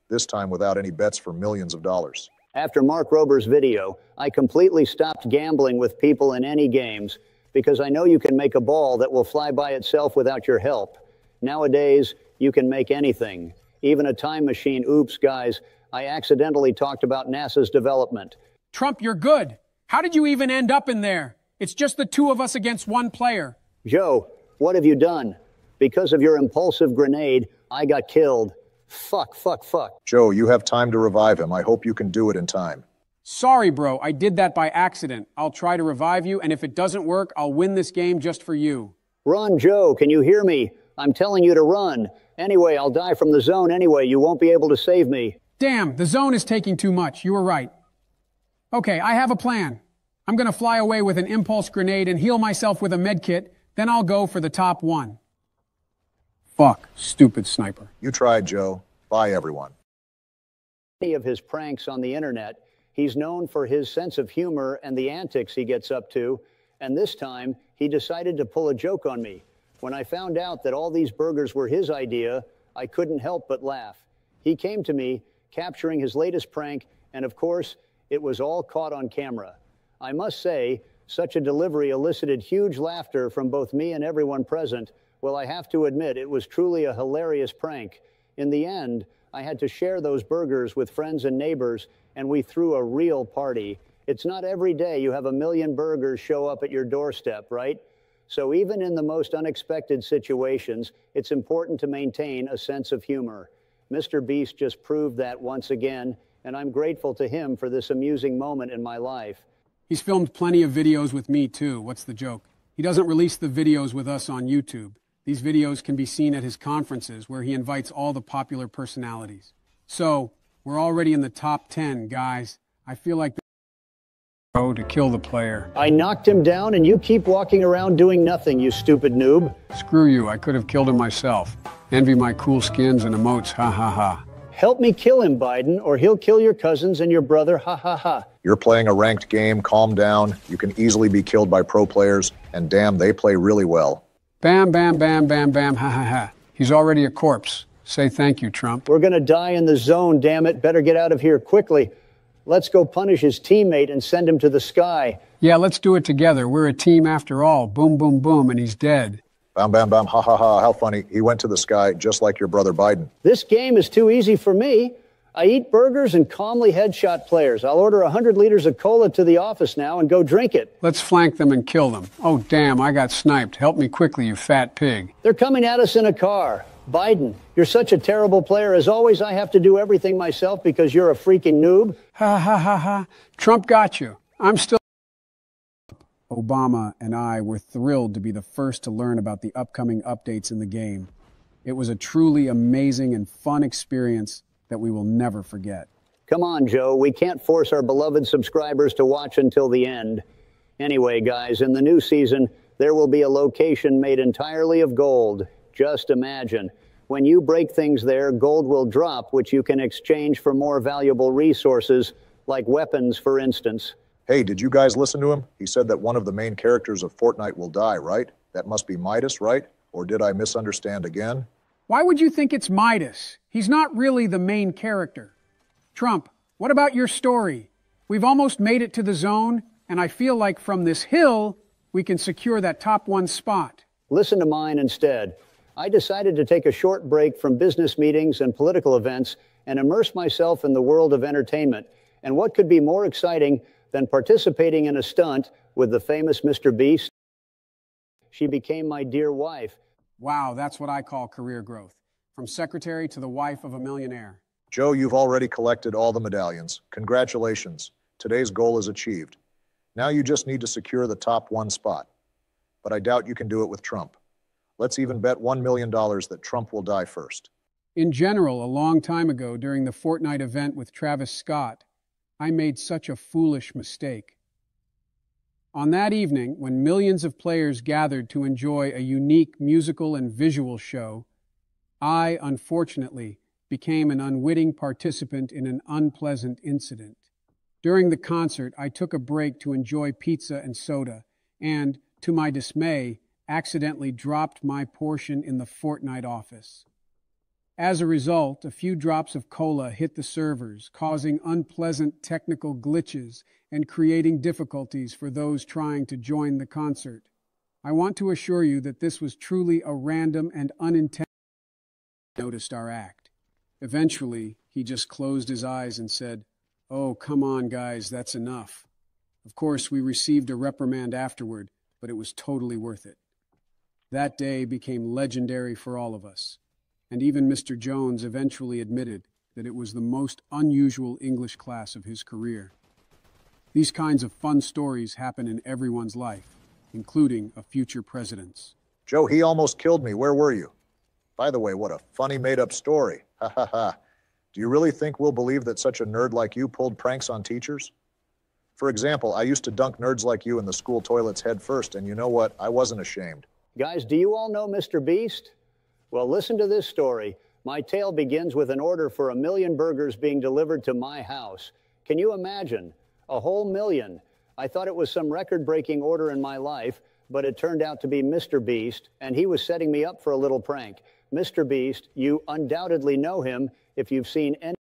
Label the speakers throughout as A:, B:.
A: this time without any bets for millions of dollars.
B: After Mark Rober's video, I completely stopped gambling with people in any games because I know you can make a ball that will fly by itself without your help. Nowadays, you can make anything, even a time machine. Oops, guys, I accidentally talked about NASA's development.
C: Trump, you're good. How did you even end up in there? It's just the two of us against one player.
B: Joe, what have you done? Because of your impulsive grenade, I got killed. Fuck.
A: Joe, you have time to revive him. I hope you can do it in time.
C: Sorry, bro. I did that by accident. I'll try to revive you, and if it doesn't work, I'll win this game just for you.
B: Run, Joe. Can you hear me? I'm telling you to run. Anyway, I'll die from the zone anyway. You won't be able to save me.
C: Damn, the zone is taking too much. You were right. Okay, I have a plan. I'm going to fly away with an impulse grenade and heal myself with a med kit. Then I'll go for the top one. Fuck, stupid sniper.
A: You tried, Joe. Bye, everyone.
B: Many of his pranks on the internet, he's known for his sense of humor and the antics he gets up to. And this time, he decided to pull a joke on me. When I found out that all these burgers were his idea, I couldn't help but laugh. He came to me, capturing his latest prank, and of course, it was all caught on camera. I must say, such a delivery elicited huge laughter from both me and everyone present. Well, I have to admit, it was truly a hilarious prank. In the end, I had to share those burgers with friends and neighbors, and we threw a real party. It's not every day you have 1 million burgers show up at your doorstep, right? So even in the most unexpected situations, it's important to maintain a sense of humor. Mr. Beast just proved that once again, and I'm grateful to him for this amusing moment in my life.
C: He's filmed plenty of videos with me, too. What's the joke? He doesn't release the videos with us on YouTube. These videos can be seen at his conferences, where he invites all the popular personalities. So, we're already in the top 10, guys. I feel like to kill the player.
B: I knocked him down, and you keep walking around doing nothing, you stupid noob.
C: Screw you, I could have killed him myself. Envy my cool skins and emotes, ha ha ha.
B: Help me kill him, Biden, or he'll kill your cousins and your brother, ha ha ha.
A: You're playing a ranked game, calm down. You can easily be killed by pro players, and damn, they play really well.
C: Bam, bam, bam, bam, bam, ha ha ha. He's already a corpse. Say thank you, Trump.
B: We're gonna die in the zone, damn it. Better get out of here quickly. Let's go punish his teammate and send him to the sky.
C: Yeah, let's do it together. We're a team after all. Boom, boom, boom, and he's dead.
A: Bam, bam, bam, ha ha ha. How funny. He went to the sky just like your brother Biden.
B: This game is too easy for me. I eat burgers and calmly headshot players. I'll order 100 liters of cola to the office now and go drink it.
C: Let's flank them and kill them. Oh, damn, I got sniped. Help me quickly, you fat pig.
B: They're coming at us in a car. Biden, you're such a terrible player. As always, I have to do everything myself because you're a freaking noob.
C: Ha ha ha ha. Trump got you. I'm still... Obama and I were thrilled to be the first to learn about the upcoming updates in the game. It was a truly amazing and fun experience that we will never forget.
B: Come on, Joe. We can't force our beloved subscribers to watch until the end. Anyway, guys, in the new season, there will be a location made entirely of gold. Just imagine. When you break things there, gold will drop, which you can exchange for more valuable resources, like weapons, for instance.
A: Hey, did you guys listen to him? He said that one of the main characters of Fortnite will die, right? That must be Midas, right? Or did I misunderstand again?
C: Why would you think it's Midas? He's not really the main character. Trump, what about your story? We've almost made it to the zone, and I feel like from this hill, we can secure that top 1 spot.
B: Listen to mine instead. I decided to take a short break from business meetings and political events and immerse myself in the world of entertainment. And what could be more exciting than participating in a stunt with the famous Mr. Beast? She became my dear wife.
C: Wow, that's what I call career growth. From secretary to the wife of a millionaire.
A: Joe, you've already collected all the medallions. Congratulations. Today's goal is achieved. Now you just need to secure the top 1 spot. But I doubt you can do it with Trump. Let's even bet $1 million that Trump will die first.
C: In general, a long time ago during the Fortnite event with Travis Scott, I made such a foolish mistake. On that evening, when millions of players gathered to enjoy a unique musical and visual show, I, unfortunately, became an unwitting participant in an unpleasant incident. During the concert, I took a break to enjoy pizza and soda, and, to my dismay, accidentally dropped my portion in the Fortnite office. As a result, a few drops of cola hit the servers, causing unpleasant technical glitches and creating difficulties for those trying to join the concert. I want to assure you that this was truly a random and unintentional. Noticed our act. Eventually, he just closed his eyes and said, "Oh, come on, guys, that's enough." Of course, we received a reprimand afterward, but it was totally worth it. That day became legendary for all of us, and even Mr. Jones eventually admitted that it was the most unusual English class of his career. These kinds of fun stories happen in everyone's life, including a future president's.
A: Joe, he almost killed me. Where were you? By the way, what a funny made-up story. Ha ha ha. Do you really think we'll believe that such a nerd like you pulled pranks on teachers? For example, I used to dunk nerds like you in the school toilets head first, and you know what? I wasn't ashamed.
B: Guys, do you all know Mr. Beast? Well, listen to this story. My tale begins with an order for 1 million burgers being delivered to my house. Can you imagine? A whole million. I thought it was some record-breaking order in my life, but it turned out to be Mr. Beast, and he was setting me up for a little prank. Mr. Beast, you undoubtedly know him if you've seen any.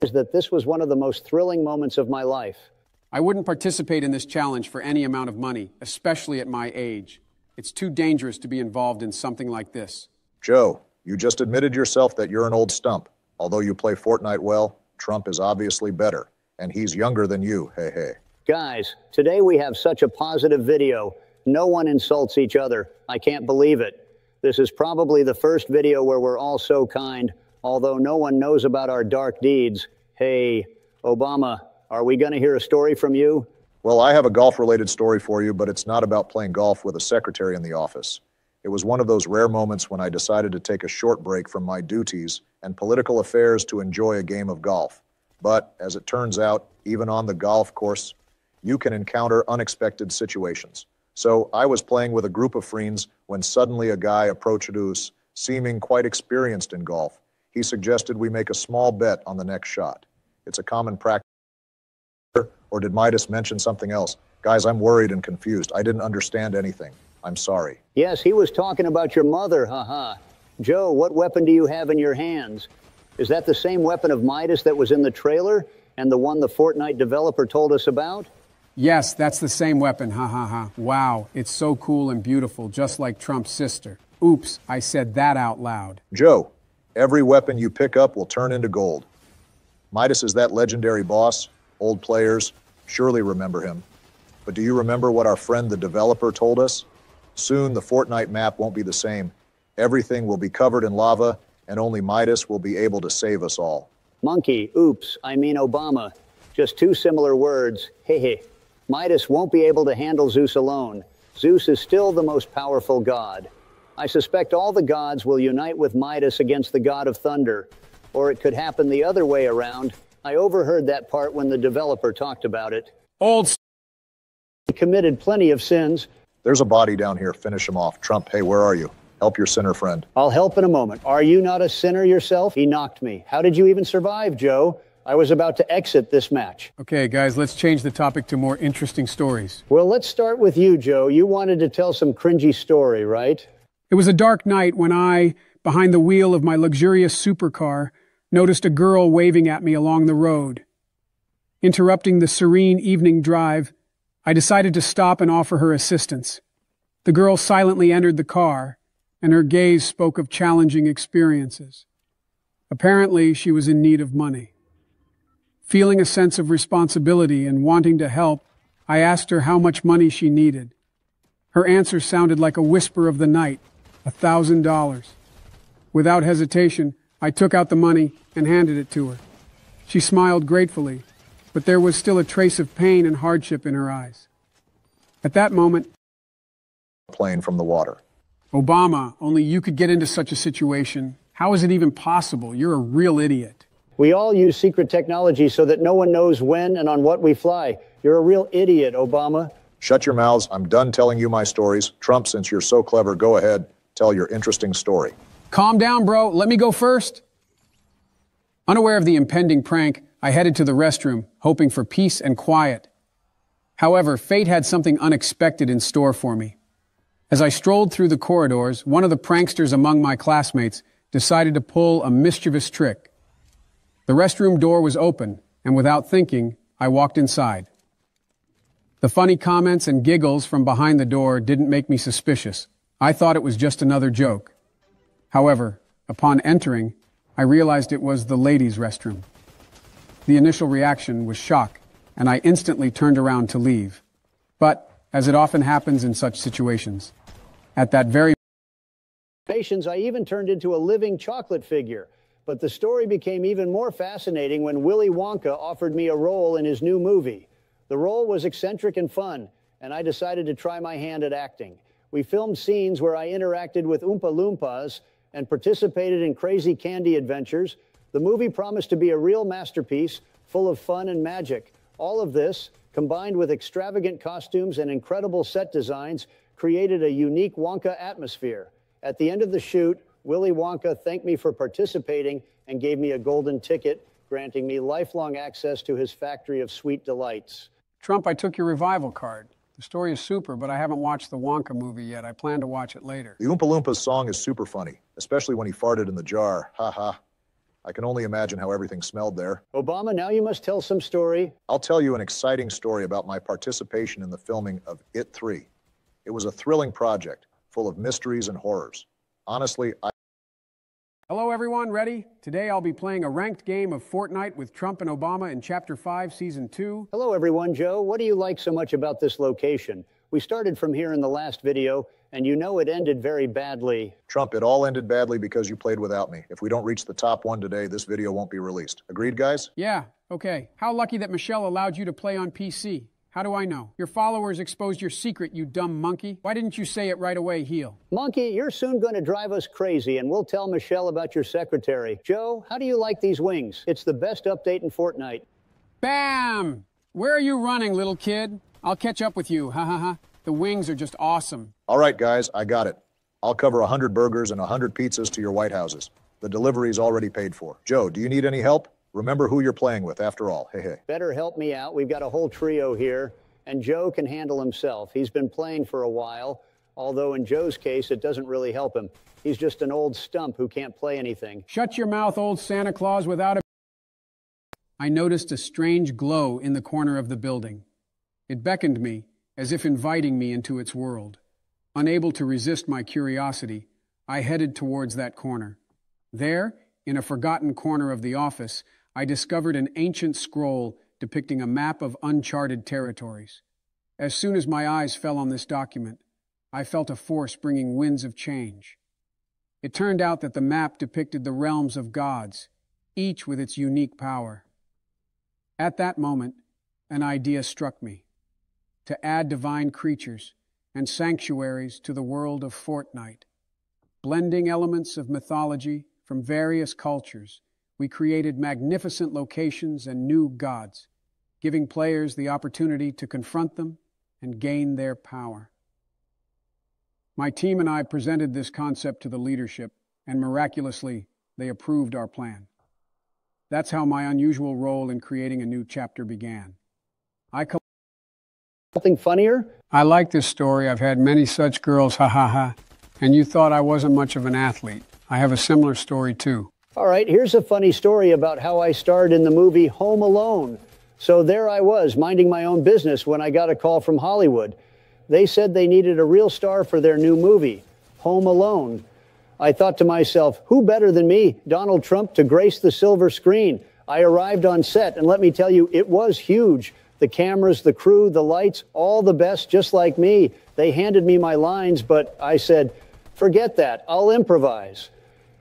B: Is that this was one of the most thrilling moments of my life.
C: I wouldn't participate in this challenge for any amount of money, especially at my age. It's too dangerous to be involved in something like this.
A: Joe, you just admitted yourself that you're an old stump. Although you play Fortnite well, Trump is obviously better, and he's younger than you, hey hey.
B: Guys, today we have such a positive video. No one insults each other. I can't believe it. This is probably the first video where we're all so kind, although no one knows about our dark deeds. Hey, Obama, are we going to hear a story from you?
A: Well, I have a golf-related story for you, but it's not about playing golf with a secretary in the office. It was one of those rare moments when I decided to take a short break from my duties and political affairs to enjoy a game of golf. But, as it turns out, even on the golf course, you can encounter unexpected situations. So I was playing with a group of friends when suddenly a guy approached us, seeming quite experienced in golf. He suggested we make a small bet on the next shot. It's a common practice. Or did Midas mention something else? Guys, I'm worried and confused. I didn't understand anything. I'm sorry.
B: Yes, he was talking about your mother, haha. Joe, what weapon do you have in your hands? Is that the same weapon of Midas that was in the trailer and the one the Fortnite developer told us about?
C: Yes, that's the same weapon, ha ha ha. Wow, it's so cool and beautiful, just like Trump's sister. Oops, I said that out loud.
A: Joe, every weapon you pick up will turn into gold. Midas is that legendary boss. Old players surely remember him. But do you remember what our friend the developer told us? Soon the Fortnite map won't be the same. Everything will be covered in lava, and only Midas will be able to save us all.
B: Monkey, oops, I mean Obama. Just two similar words, hehe. Midas won't be able to handle Zeus alone. Zeus is still the most powerful god. I suspect all the gods will unite with Midas against the god of thunder. Or it could happen the other way around. I overheard that part when the developer talked about it. He committed plenty of sins.
A: There's a body down here. Finish him off. Trump, hey, where are you? Help your sinner friend.
B: I'll help in a moment. Are you not a sinner yourself? He knocked me. How did you even survive, Joe? I was about to exit this match.
C: Okay, guys, let's change the topic to more interesting stories.
B: Well, let's start with you, Joe. You wanted to tell some cringy story, right?
C: It was a dark night when I, behind the wheel of my luxurious supercar, noticed a girl waving at me along the road. Interrupting the serene evening drive, I decided to stop and offer her assistance. The girl silently entered the car, and her gaze spoke of challenging experiences. Apparently, she was in need of money. Feeling a sense of responsibility and wanting to help, I asked her how much money she needed. Her answer sounded like a whisper of the night, $1,000. Without hesitation, I took out the money and handed it to her. She smiled gratefully, but there was still a trace of pain and hardship in her eyes. At that moment,
A: Plane from the water.
C: Obama, only you could get into such a situation. How is it even possible? You're a real idiot.
B: We all use secret technology so that no one knows when and on what we fly. You're a real idiot, Obama.
A: Shut your mouths. I'm done telling you my stories. Trump, since you're so clever, go ahead. Tell your interesting story.
C: Calm down, bro. Let me go first. Unaware of the impending prank, I headed to the restroom, hoping for peace and quiet. However, fate had something unexpected in store for me. As I strolled through the corridors, one of the pranksters among my classmates decided to pull a mischievous trick. The restroom door was open, and without thinking, I walked inside. The funny comments and giggles from behind the door didn't make me suspicious. I thought it was just another joke. However, upon entering, I realized it was the ladies' restroom. The initial reaction was shock, and I instantly turned around to leave. But, as it often happens in such situations, at that very
B: I even turned into a living chocolate figure. But the story became even more fascinating when Willy Wonka offered me a role in his new movie. The role was eccentric and fun, and I decided to try my hand at acting. We filmed scenes where I interacted with Oompa Loompas and participated in crazy candy adventures. The movie promised to be a real masterpiece, full of fun and magic. All of this, combined with extravagant costumes and incredible set designs, created a unique Wonka atmosphere. At the end of the shoot, Willy Wonka thanked me for participating and gave me a golden ticket, granting me lifelong access to his factory of sweet delights.
C: Trump, I took your revival card. The story is super, but I haven't watched the Wonka movie yet. I plan to watch it later.
A: The Oompa Loompas song is super funny, especially when he farted in the jar. Ha ha. I can only imagine how everything smelled there.
B: Obama, now you must tell some story.
A: I'll tell you an exciting story about my participation in the filming of It 3. It was a thrilling project, full of mysteries and horrors. Honestly,
C: Hello everyone, ready? Today I'll be playing a ranked game of Fortnite with Trump and Obama in Chapter 5, Season 2.
B: Hello everyone, Joe. What do you like so much about this location? We started from here in the last video, and you know it ended very badly.
A: Trump, it all ended badly because you played without me. If we don't reach the top 1 today, this video won't be released. Agreed, guys?
C: Yeah, okay. How lucky that Michelle allowed you to play on PC. How do I know? Your followers exposed your secret, you dumb monkey. Why didn't you say it right away, heel?
B: Monkey, you're soon going to drive us crazy, and we'll tell Michelle about your secretary. Joe, how do you like these wings? It's the best update in Fortnite.
C: Bam! Where are you running, little kid? I'll catch up with you, ha ha ha. The wings are just awesome.
A: All right, guys, I got it. I'll cover 100 burgers and 100 pizzas to your White Houses. The delivery's already paid for. Joe, do you need any help? Remember who you're playing with, after all. Hey, hey.
B: Better help me out. We've got a whole trio here, and Joe can handle himself. He's been playing for a while, although in Joe's case, it doesn't really help him. He's just an old stump who can't play anything.
C: Shut your mouth, old Santa Claus, without a... I noticed a strange glow in the corner of the building. It beckoned me, as if inviting me into its world. Unable to resist my curiosity, I headed towards that corner. There, in a forgotten corner of the office, I discovered an ancient scroll depicting a map of uncharted territories. As soon as my eyes fell on this document, I felt a force bringing winds of change. It turned out that the map depicted the realms of gods, each with its unique power. At that moment, an idea struck me: to add divine creatures and sanctuaries to the world of Fortnite. Blending elements of mythology from various cultures, we created magnificent locations and new gods, giving players the opportunity to confront them and gain their power. My team and I presented this concept to the leadership, and miraculously, they approved our plan. That's how my unusual role in creating a new chapter began.
B: Something funnier?
C: I like this story. I've had many such girls, ha ha ha. And you thought I wasn't much of an athlete. I have a similar story too.
B: All right, here's a funny story about how I starred in the movie Home Alone. So there I was, minding my own business, when I got a call from Hollywood. They said they needed a real star for their new movie, Home Alone. I thought to myself, who better than me, Donald Trump, to grace the silver screen? I arrived on set, and let me tell you, it was huge. The cameras, the crew, the lights, all the best, just like me. They handed me my lines, but I said, forget that, I'll improvise.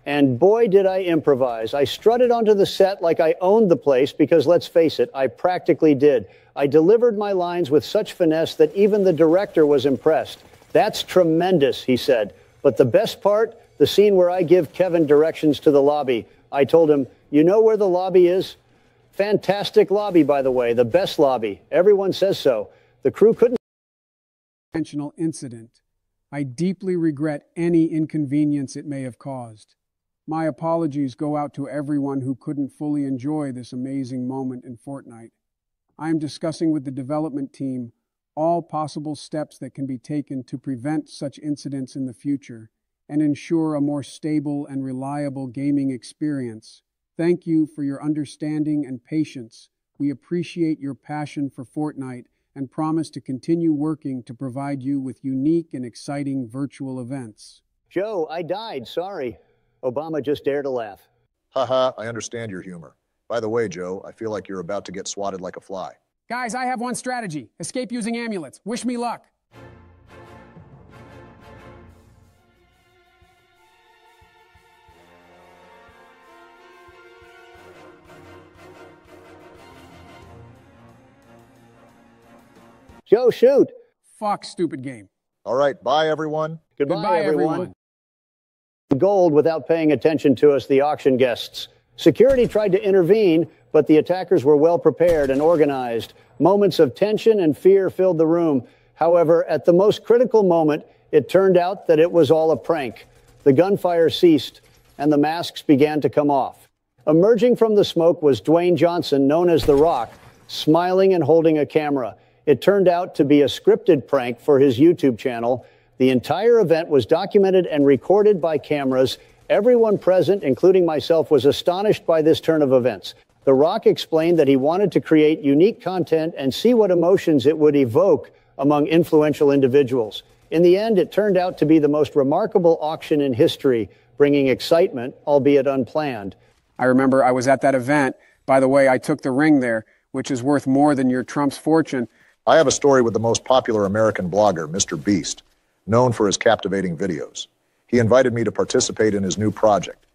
B: And boy, did I improvise. I strutted onto the set like I owned the place because, let's face it, I practically did. I delivered my lines with such finesse that even the director was impressed. That's tremendous, he said. But the best part, the scene where I give Kevin directions to the lobby. I told him, you know where the lobby is? Fantastic lobby, by the way, the best lobby. Everyone says so. The crew couldn't...
C: Intentional incident. I deeply regret any inconvenience it may have caused. My apologies go out to everyone who couldn't fully enjoy this amazing moment in Fortnite. I am discussing with the development team all possible steps that can be taken to prevent such incidents in the future and ensure a more stable and reliable gaming experience. Thank you for your understanding and patience. We appreciate your passion for Fortnite and promise to continue working to provide you with unique and exciting virtual events.
B: Joe, I died. Sorry. Obama just dared to laugh.
A: Haha, I understand your humor. By the way, Joe, I feel like you're about to get swatted like a fly.
C: Guys, I have one strategy. Escape using amulets. Wish me luck.
B: Joe, shoot.
C: Fuck, stupid game.
A: All right, bye, everyone.
B: Goodbye, everyone. Gold without paying attention to us, the auction guests. Security tried to intervene, but the attackers were well prepared and organized. Moments of tension and fear filled the room. However, at the most critical moment, it turned out that it was all a prank. The gunfire ceased, and the masks began to come off. Emerging from the smoke was Dwayne Johnson, known as The Rock, smiling and holding a camera. It turned out to be a scripted prank for his YouTube channel. The entire event was documented and recorded by cameras. Everyone present, including myself, was astonished by this turn of events. The Rock explained that he wanted to create unique content and see what emotions it would evoke among influential individuals. In the end, it turned out to be the most remarkable auction in history, bringing excitement, albeit unplanned.
C: I remember I was at that event. By the way, I took the ring there, which is worth more than your Trump's fortune.
A: I have a story with the most popular American blogger, Mr. Beast, known for his captivating videos. He invited me to participate in his new project.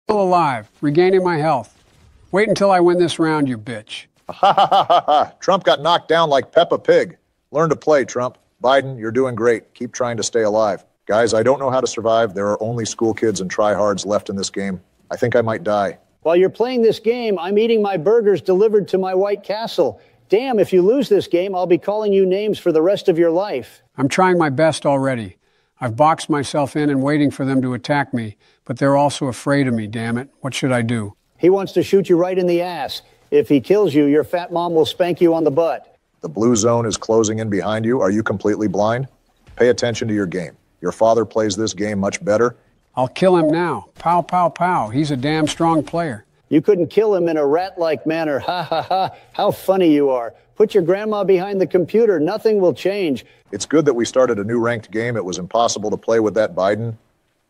C: Still alive, regaining my health. Wait until I win this round, you bitch.
A: Ha ha ha ha ha! Trump got knocked down like Peppa Pig. Learn to play, Trump. Biden, you're doing great. Keep trying to stay alive. Guys, I don't know how to survive. There are only school kids and tryhards left in this game. I think I might die.
B: While you're playing this game, I'm eating my burgers delivered to my White Castle. Damn, if you lose this game, I'll be calling you names for the rest of your life.
C: I'm trying my best already. I've boxed myself in and waiting for them to attack me, but they're also afraid of me, damn it. What should I do?
B: He wants to shoot you right in the ass. If he kills you, your fat mom will spank you on the butt.
A: The blue zone is closing in behind you. Are you completely blind? Pay attention to your game. Your father plays this game much better.
C: I'll kill him now. Pow, pow, pow. He's a damn strong player.
B: You couldn't kill him in a rat-like manner. Ha, ha, ha. How funny you are. Put your grandma behind the computer. Nothing will change.
A: It's good that we started a new ranked game. It was impossible to play with that Biden.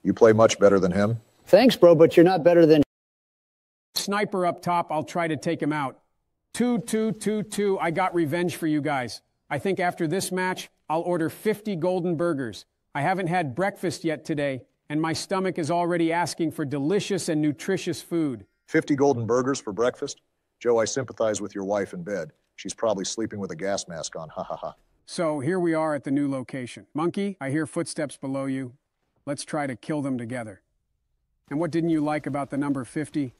A: You play much better than him.
B: Thanks, bro, but you're not better than...
C: Sniper up top. I'll try to take him out. 2-2-2-2. I got revenge for you guys. I think after this match, I'll order 50 golden burgers. I haven't had breakfast yet today, and my stomach is already asking for delicious and nutritious food.
A: 50 golden burgers for breakfast? Joe, I sympathize with your wife in bed. She's probably sleeping with a gas mask on. Ha ha ha.
C: So here we are at the new location. Monkey, I hear footsteps below you. Let's try to kill them together. And what didn't you like about the number 50?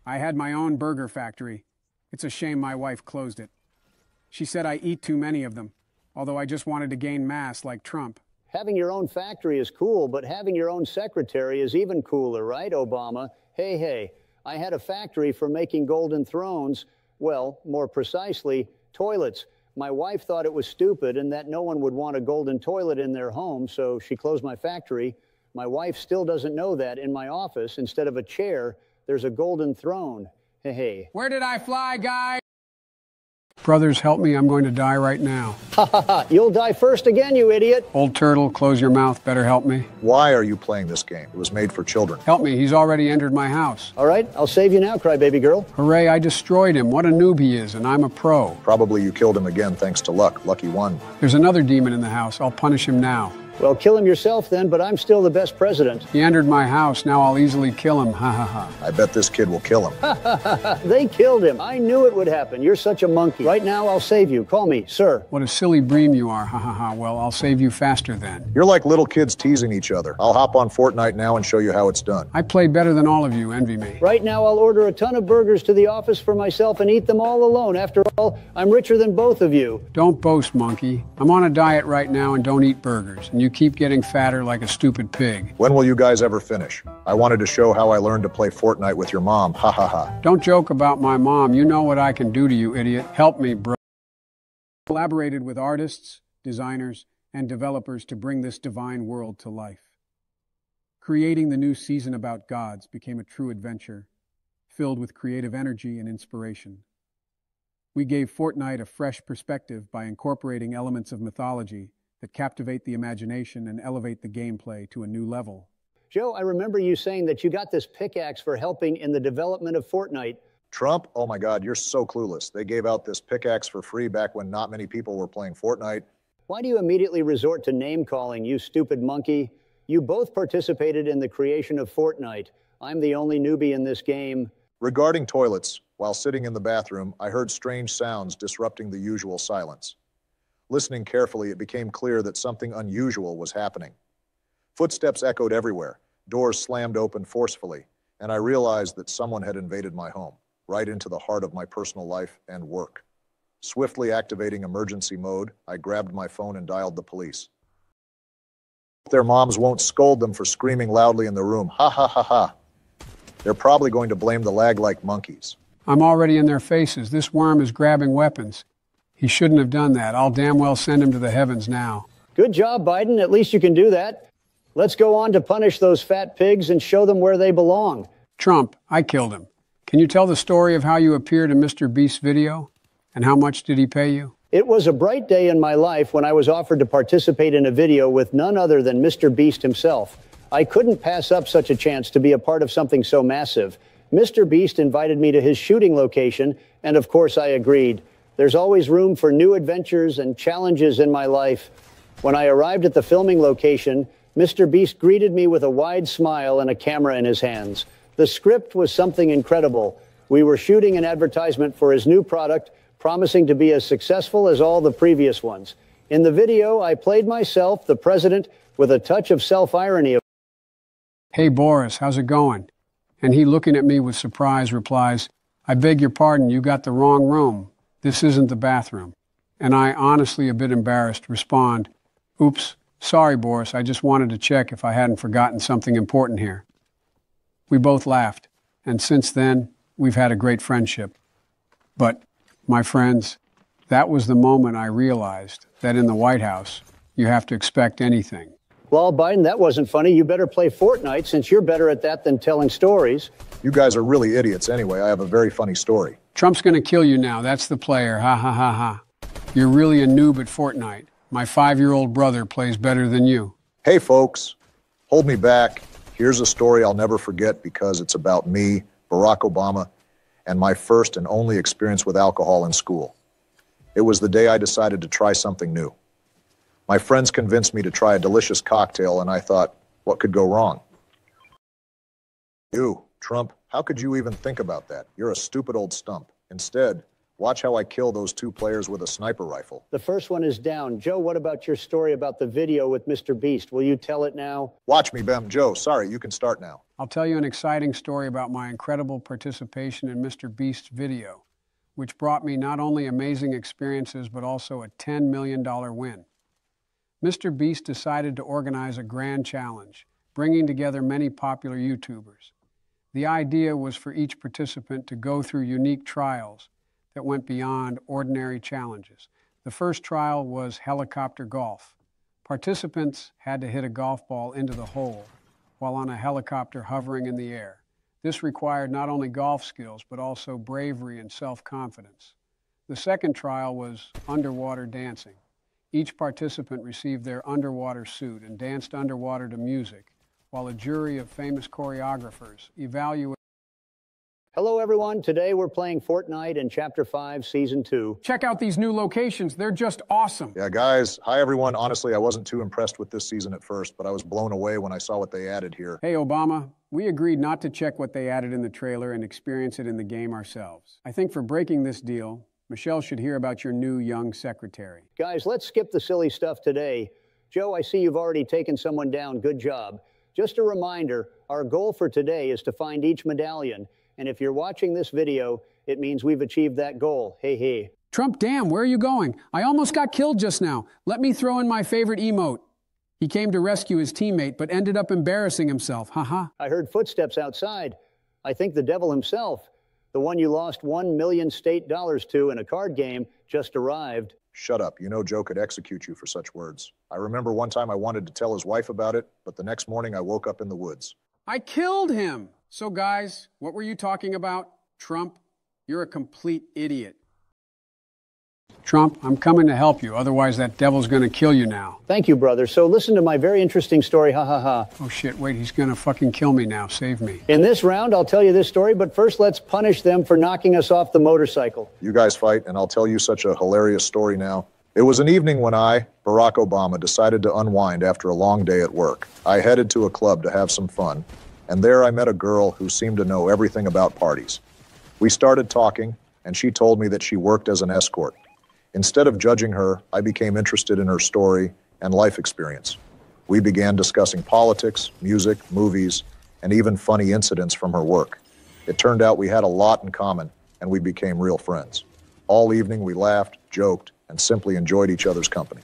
C: I had my own burger factory. It's a shame my wife closed it. She said I eat too many of them, although I just wanted to gain mass like Trump.
B: Having your own factory is cool, but having your own secretary is even cooler, right, Obama? Hey, hey, I had a factory for making golden thrones. Well, more precisely, toilets. My wife thought it was stupid and that no one would want a golden toilet in their home, so she closed my factory. My wife still doesn't know that in my office, instead of a chair, there's a golden throne. Hey, hey.
C: Where did I fly, guys? Brothers, help me. I'm going to die right now.
B: Ha ha ha. You'll die first again, you idiot.
C: Old turtle, close your mouth. Better help me.
A: Why are you playing this game? It was made for children.
C: Help me. He's already entered my house.
B: All right, I'll save you now, crybaby girl.
C: Hooray, I destroyed him. What a noob he is, and I'm a pro.
A: Probably you killed him again thanks to luck. Lucky one.
C: There's another demon in the house. I'll punish him now.
B: Well, kill him yourself then, but I'm still the best president.
C: He entered my house. Now I'll easily kill him. Ha ha ha.
A: I bet this kid will kill him.
B: They killed him. I knew it would happen. You're such a monkey. Right now, I'll save you. Call me, sir.
C: What a silly bream you are. Ha ha ha. Well, I'll save you faster then.
A: You're like little kids teasing each other. I'll hop on Fortnite now and show you how it's done.
C: I play better than all of you. Envy me.
B: Right now, I'll order a ton of burgers to the office for myself and eat them all alone. After all, I'm richer than both of you.
C: Don't boast, monkey. I'm on a diet right now and don't eat burgers. And you keep getting fatter like a stupid pig.
A: When will you guys ever finish? I wanted to show how I learned to play Fortnite with your mom. Ha ha ha.
C: Don't joke about my mom. You know what I can do to you, idiot. Help me, bro. Collaborated with artists, designers, and developers to bring this divine world to life. Creating the new season about gods became a true adventure, filled with creative energy and inspiration. We gave Fortnite a fresh perspective by incorporating elements of mythology that captivate the imagination and elevate the gameplay to a new level.
B: Joe, I remember you saying that you got this pickaxe for helping in the development of Fortnite.
A: Trump? Oh my God, you're so clueless. They gave out this pickaxe for free back when not many people were playing Fortnite.
B: Why do you immediately resort to name-calling, you stupid monkey? You both participated in the creation of Fortnite. I'm the only newbie in this game.
A: Regarding toilets, while sitting in the bathroom, I heard strange sounds disrupting the usual silence. Listening carefully, it became clear that something unusual was happening. Footsteps echoed everywhere, doors slammed open forcefully, and I realized that someone had invaded my home, right into the heart of my personal life and work. Swiftly activating emergency mode, I grabbed my phone and dialed the police. Their moms won't scold them for screaming loudly in the room. Ha ha ha ha. They're probably going to blame the lag like monkeys.
C: I'm already in their faces. This worm is grabbing weapons. He shouldn't have done that. I'll damn well send him to the heavens now.
B: Good job, Biden. At least you can do that. Let's go on to punish those fat pigs and show them where they belong.
C: Trump, I killed him. Can you tell the story of how you appeared in Mr. Beast's video? And how much did he pay you?
B: It was a bright day in my life when I was offered to participate in a video with none other than Mr. Beast himself. I couldn't pass up such a chance to be a part of something so massive. Mr. Beast invited me to his shooting location, and of course I agreed. There's always room for new adventures and challenges in my life. When I arrived at the filming location, Mr. Beast greeted me with a wide smile and a camera in his hands. The script was something incredible. We were shooting an advertisement for his new product, promising to be as successful as all the previous ones. In the video, I played myself, the president, with a touch of self-irony.
C: Hey, Boris, how's it going? And he, looking at me with surprise, replies, I beg your pardon, you got the wrong room. This isn't the bathroom. And I, honestly a bit embarrassed, respond, oops, sorry, Boris, I just wanted to check if I hadn't forgotten something important here. We both laughed, and since then, we've had a great friendship. But, my friends, that was the moment I realized that in the White House, you have to expect anything.
B: Well, Biden, that wasn't funny. You better play Fortnite since you're better at that than telling stories.
A: You guys are really idiots anyway. I have a very funny story.
C: Trump's going to kill you now. That's the player. Ha ha ha ha. You're really a noob at Fortnite. My 5-year-old brother plays better than you.
A: Hey, folks, hold me back. Here's a story I'll never forget because it's about me, Barack Obama, and my first and only experience with alcohol in school. It was the day I decided to try something new. My friends convinced me to try a delicious cocktail, and I thought, what could go wrong? You, Trump, how could you even think about that? You're a stupid old stump. Instead, watch how I kill those 2 players with a sniper rifle.
B: The first one is down. Joe, what about your story about the video with Mr. Beast? Will you tell it now?
A: Watch me, Bem. Joe, sorry, you can start now.
C: I'll tell you an exciting story about my incredible participation in Mr. Beast's video, which brought me not only amazing experiences, but also a $10 million win. Mr. Beast decided to organize a grand challenge, bringing together many popular YouTubers. The idea was for each participant to go through unique trials that went beyond ordinary challenges. The first trial was helicopter golf. Participants had to hit a golf ball into the hole while on a helicopter hovering in the air. This required not only golf skills, but also bravery and self-confidence. The second trial was underwater dancing. Each participant received their underwater suit and danced underwater to music, while a jury of famous choreographers evaluated.
B: Hello, everyone. Today we're playing Fortnite in Chapter 5, Season 2.
C: Check out these new locations. They're just awesome.
A: Yeah, guys. Hi, everyone. Honestly, I wasn't too impressed with this season at first, but I was blown away when I saw what they added here.
C: Hey, Obama, we agreed not to check what they added in the trailer and experience it in the game ourselves. I think for breaking this deal, Michelle should hear about your new young secretary.
B: Guys, let's skip the silly stuff today. Joe, I see you've already taken someone down. Good job. Just a reminder, our goal for today is to find each medallion. And if you're watching this video, it means we've achieved that goal. Hey, hey.
C: Trump, damn, where are you going? I almost got killed just now. Let me throw in my favorite emote. He came to rescue his teammate, but ended up embarrassing himself. Haha.
B: I heard footsteps outside. I think the devil himself, the one you lost $1 million state dollars to in a card game, just arrived.
A: Shut up. You know Joe could execute you for such words. I remember one time I wanted to tell his wife about it, but the next morning I woke up in the woods.
C: I killed him! So guys, what were you talking about? Trump, you're a complete idiot. Trump, I'm coming to help you, otherwise that devil's gonna kill you now.
B: Thank you, brother. So listen to my very interesting story, ha ha ha.
C: Oh shit, wait, he's gonna fucking kill me now. Save me.
B: In this round, I'll tell you this story, but first let's punish them for knocking us off the motorcycle.
A: You guys fight, and I'll tell you such a hilarious story now. It was an evening when I, Barack Obama, decided to unwind after a long day at work. I headed to a club to have some fun, and there I met a girl who seemed to know everything about parties. We started talking, and she told me that she worked as an escort. Instead of judging her, I became interested in her story and life experience. We began discussing politics, music, movies, and even funny incidents from her work. It turned out we had a lot in common, and we became real friends. All evening we laughed, joked, and simply enjoyed each other's company.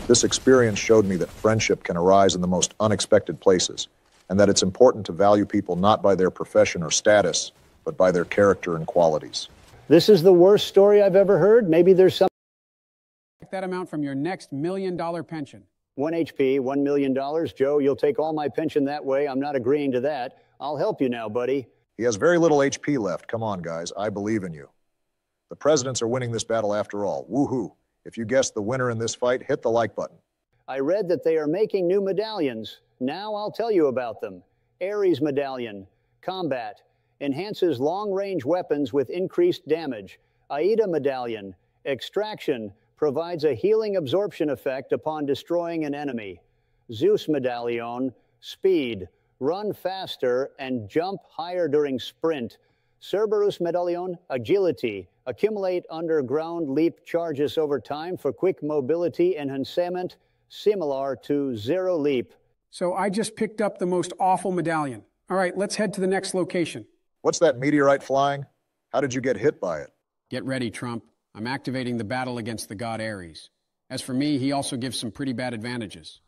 A: This experience showed me that friendship can arise in the most unexpected places, and that it's important to value people not by their profession or status, but by their character and qualities.
B: This is the worst story I've ever heard. Maybe there's some.
C: That amount from your next $1 million pension.
B: 1 HP, $1 million. Joe, you'll take all my pension that way. I'm not agreeing to that. I'll help you now, buddy.
A: He has very little HP left. Come on, guys. I believe in you. The presidents are winning this battle after all. Woohoo. If you guessed the winner in this fight, hit the like button.
B: I read that they are making new medallions. Now I'll tell you about them. Ares Medallion. Combat. Enhances long-range weapons with increased damage. Aida Medallion. Extraction. Provides a healing absorption effect upon destroying an enemy. Zeus Medallion. Speed. Run faster and jump higher during sprint. Cerberus Medallion. Agility. Accumulate underground leap charges over time for quick mobility enhancement, similar to Zero Leap.
C: So I just picked up the most awful medallion. All right, let's head to the next location.
A: What's that meteorite flying? How did you get hit by it?
C: Get ready, Trump. I'm activating the battle against the god Ares. As for me, he also gives some pretty bad advantages.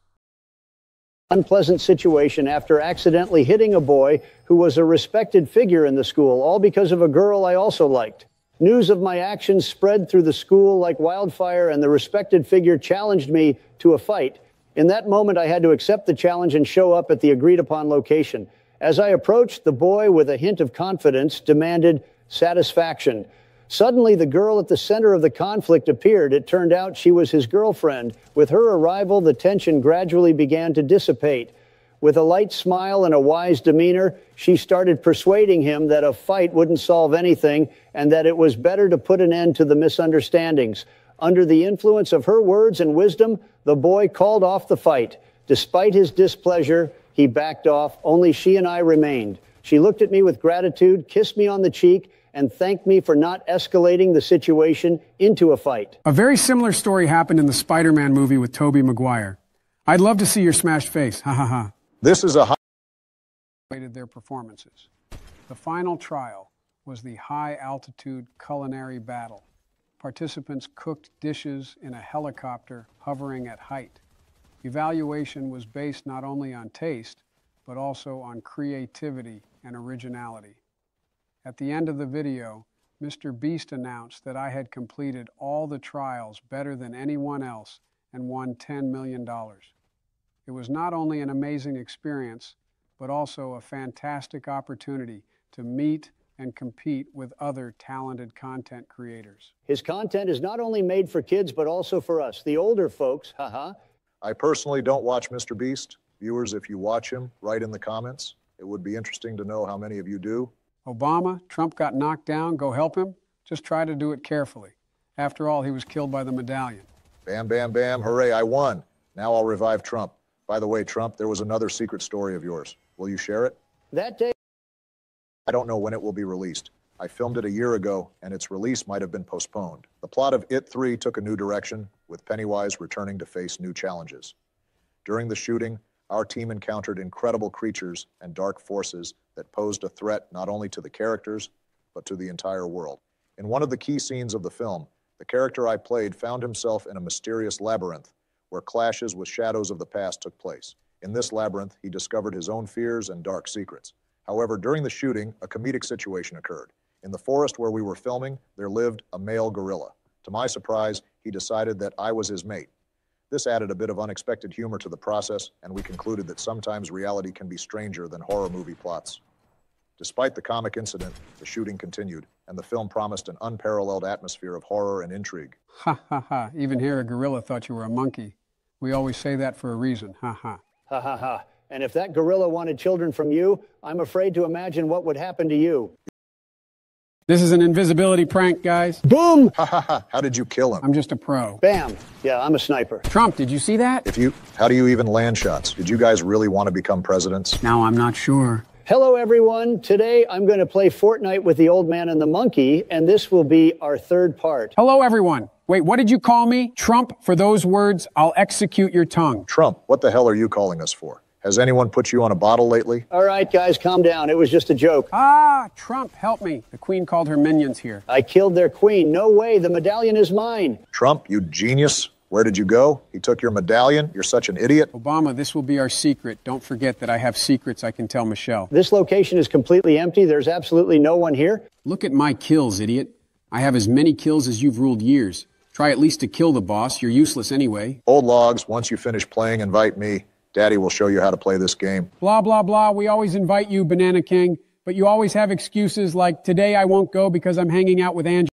B: Unpleasant situation after accidentally hitting a boy who was a respected figure in the school, all because of a girl I also liked. News of my actions spread through the school like wildfire, and the respected figure challenged me to a fight. In that moment, I had to accept the challenge and show up at the agreed-upon location. As I approached, the boy, with a hint of confidence, demanded satisfaction. Suddenly, the girl at the center of the conflict appeared. It turned out she was his girlfriend. With her arrival, the tension gradually began to dissipate. With a light smile and a wise demeanor, she started persuading him that a fight wouldn't solve anything and that it was better to put an end to the misunderstandings. Under the influence of her words and wisdom, the boy called off the fight. Despite his displeasure, he backed off. Only she and I remained. She looked at me with gratitude, kissed me on the cheek, and thanked me for not escalating the situation into a fight.
C: A very similar story happened in the Spider-Man movie with Tobey Maguire. I'd love to see your smashed face. Ha ha ha.
A: This is a high...
C: Their performances. The final trial was the high-altitude culinary battle. Participants cooked dishes in a helicopter hovering at height. Evaluation was based not only on taste, but also on creativity and originality. At the end of the video, Mr. Beast announced that I had completed all the trials better than anyone else and won $10 million. It was not only an amazing experience, but also a fantastic opportunity to meet and compete with other talented content creators.
B: His content is not only made for kids, but also for us, the older folks, haha.
A: I personally don't watch Mr. Beast. Viewers, if you watch him, write in the comments. It would be interesting to know how many of you do.
C: Obama, Trump got knocked down, go help him. Just try to do it carefully. After all, he was killed by the medallion.
A: Bam, bam, bam, hooray, I won. Now I'll revive Trump. By the way, Trump, there was another secret story of yours. Will you share it?
B: That day,
A: I don't know when it will be released. I filmed it a year ago, and its release might have been postponed. The plot of It 3 took a new direction, with Pennywise returning to face new challenges. During the shooting, our team encountered incredible creatures and dark forces that posed a threat not only to the characters, but to the entire world. In one of the key scenes of the film, the character I played found himself in a mysterious labyrinth where clashes with shadows of the past took place. In this labyrinth, he discovered his own fears and dark secrets. However, during the shooting, a comedic situation occurred. In the forest where we were filming, there lived a male gorilla. To my surprise, he decided that I was his mate. This added a bit of unexpected humor to the process, and we concluded that sometimes reality can be stranger than horror movie plots. Despite the comic incident, the shooting continued, and the film promised an unparalleled atmosphere of horror and intrigue.
C: Ha ha ha. Even here, a gorilla thought you were a monkey. We always say that for a reason. Ha ha.
B: Ha ha ha. And if that gorilla wanted children from you, I'm afraid to imagine what would happen to you.
C: This is an invisibility prank, guys.
B: Boom!
A: Ha ha ha, how did you kill him?
C: I'm just a pro.
B: Bam! Yeah, I'm a sniper.
C: Trump, did you see that?
A: How do you even land shots? Did you guys really want to become presidents?
C: Now I'm not sure.
B: Hello, everyone. Today, I'm going to play Fortnite with the old man and the monkey, and this will be our third part.
C: Hello, everyone. Wait, what did you call me? Trump, for those words, I'll execute your tongue.
A: Trump, what the hell are you calling us for? Has anyone put you on a bottle lately?
B: All right, guys, calm down. It was just a joke.
C: Ah, Trump, help me. The Queen called her minions here.
B: I killed their queen. No way. The medallion is mine.
A: Trump, you genius. Where did you go? He took your medallion? You're such an idiot.
C: Obama, this will be our secret. Don't forget that I have secrets I can tell Michelle.
B: This location is completely empty. There's absolutely no one here.
C: Look at my kills, idiot. I have as many kills as you've ruled years. Try at least to kill the boss. You're useless anyway.
A: Old logs, once you finish playing, invite me. Daddy will show you how to play this game.
C: Blah, blah, blah. We always invite you, Banana King, but you always have excuses like, today I won't go because I'm hanging out with Angela.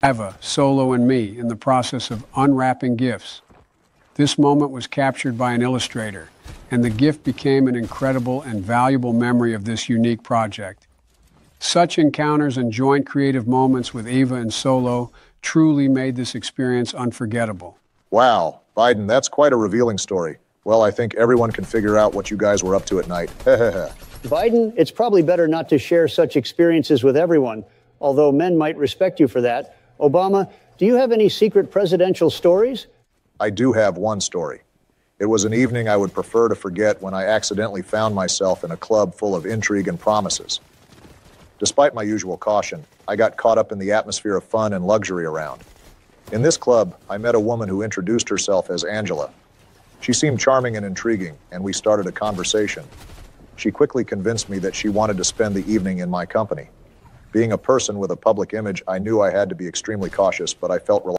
C: Eva, Solo, and me in the process of unwrapping gifts. This moment was captured by an illustrator, and the gift became an incredible and valuable memory of this unique project. Such encounters and joint creative moments with Eva and Solo truly made this experience unforgettable.
A: Wow, Biden, that's quite a revealing story. Well, I think everyone can figure out what you guys were up to at night.
B: Biden, it's probably better not to share such experiences with everyone, although men might respect you for that. Obama, do you have any secret presidential stories?
A: I do have one story. It was an evening I would prefer to forget when I accidentally found myself in a club full of intrigue and promises. Despite my usual caution, I got caught up in the atmosphere of fun and luxury around. In this club, I met a woman who introduced herself as Angela. She seemed charming and intriguing, and we started a conversation. She quickly convinced me that she wanted to spend the evening in my company. Being a person with a public image, I knew I had to be extremely cautious, but I felt relaxed.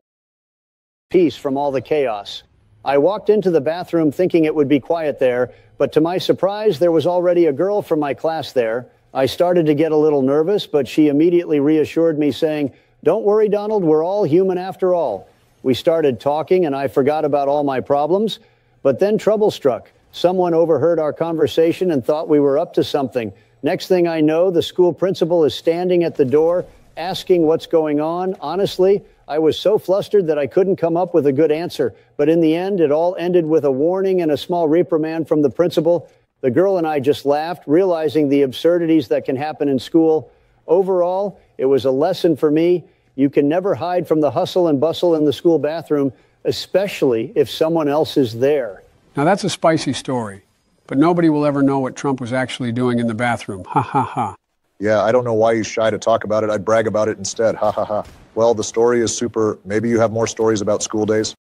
B: Peace from all the chaos. I walked into the bathroom thinking it would be quiet there, but to my surprise, there was already a girl from my class there. I started to get a little nervous, but she immediately reassured me, saying, "Don't worry, Donald, we're all human after all." We started talking, and I forgot about all my problems, but then trouble struck. Someone overheard our conversation and thought we were up to something. Next thing I know, the school principal is standing at the door asking what's going on. Honestly, I was so flustered that I couldn't come up with a good answer. But in the end, it all ended with a warning and a small reprimand from the principal. The girl and I just laughed, realizing the absurdities that can happen in school. Overall, it was a lesson for me. You can never hide from the hustle and bustle in the school bathroom, especially if someone else is there.
C: Now that's a spicy story, but nobody will ever know what Trump was actually doing in the bathroom. Ha ha ha.
A: Yeah, I don't know why he's shy to talk about it. I'd brag about it instead. Ha ha ha. Well, the story is super. Maybe you have more stories about school days?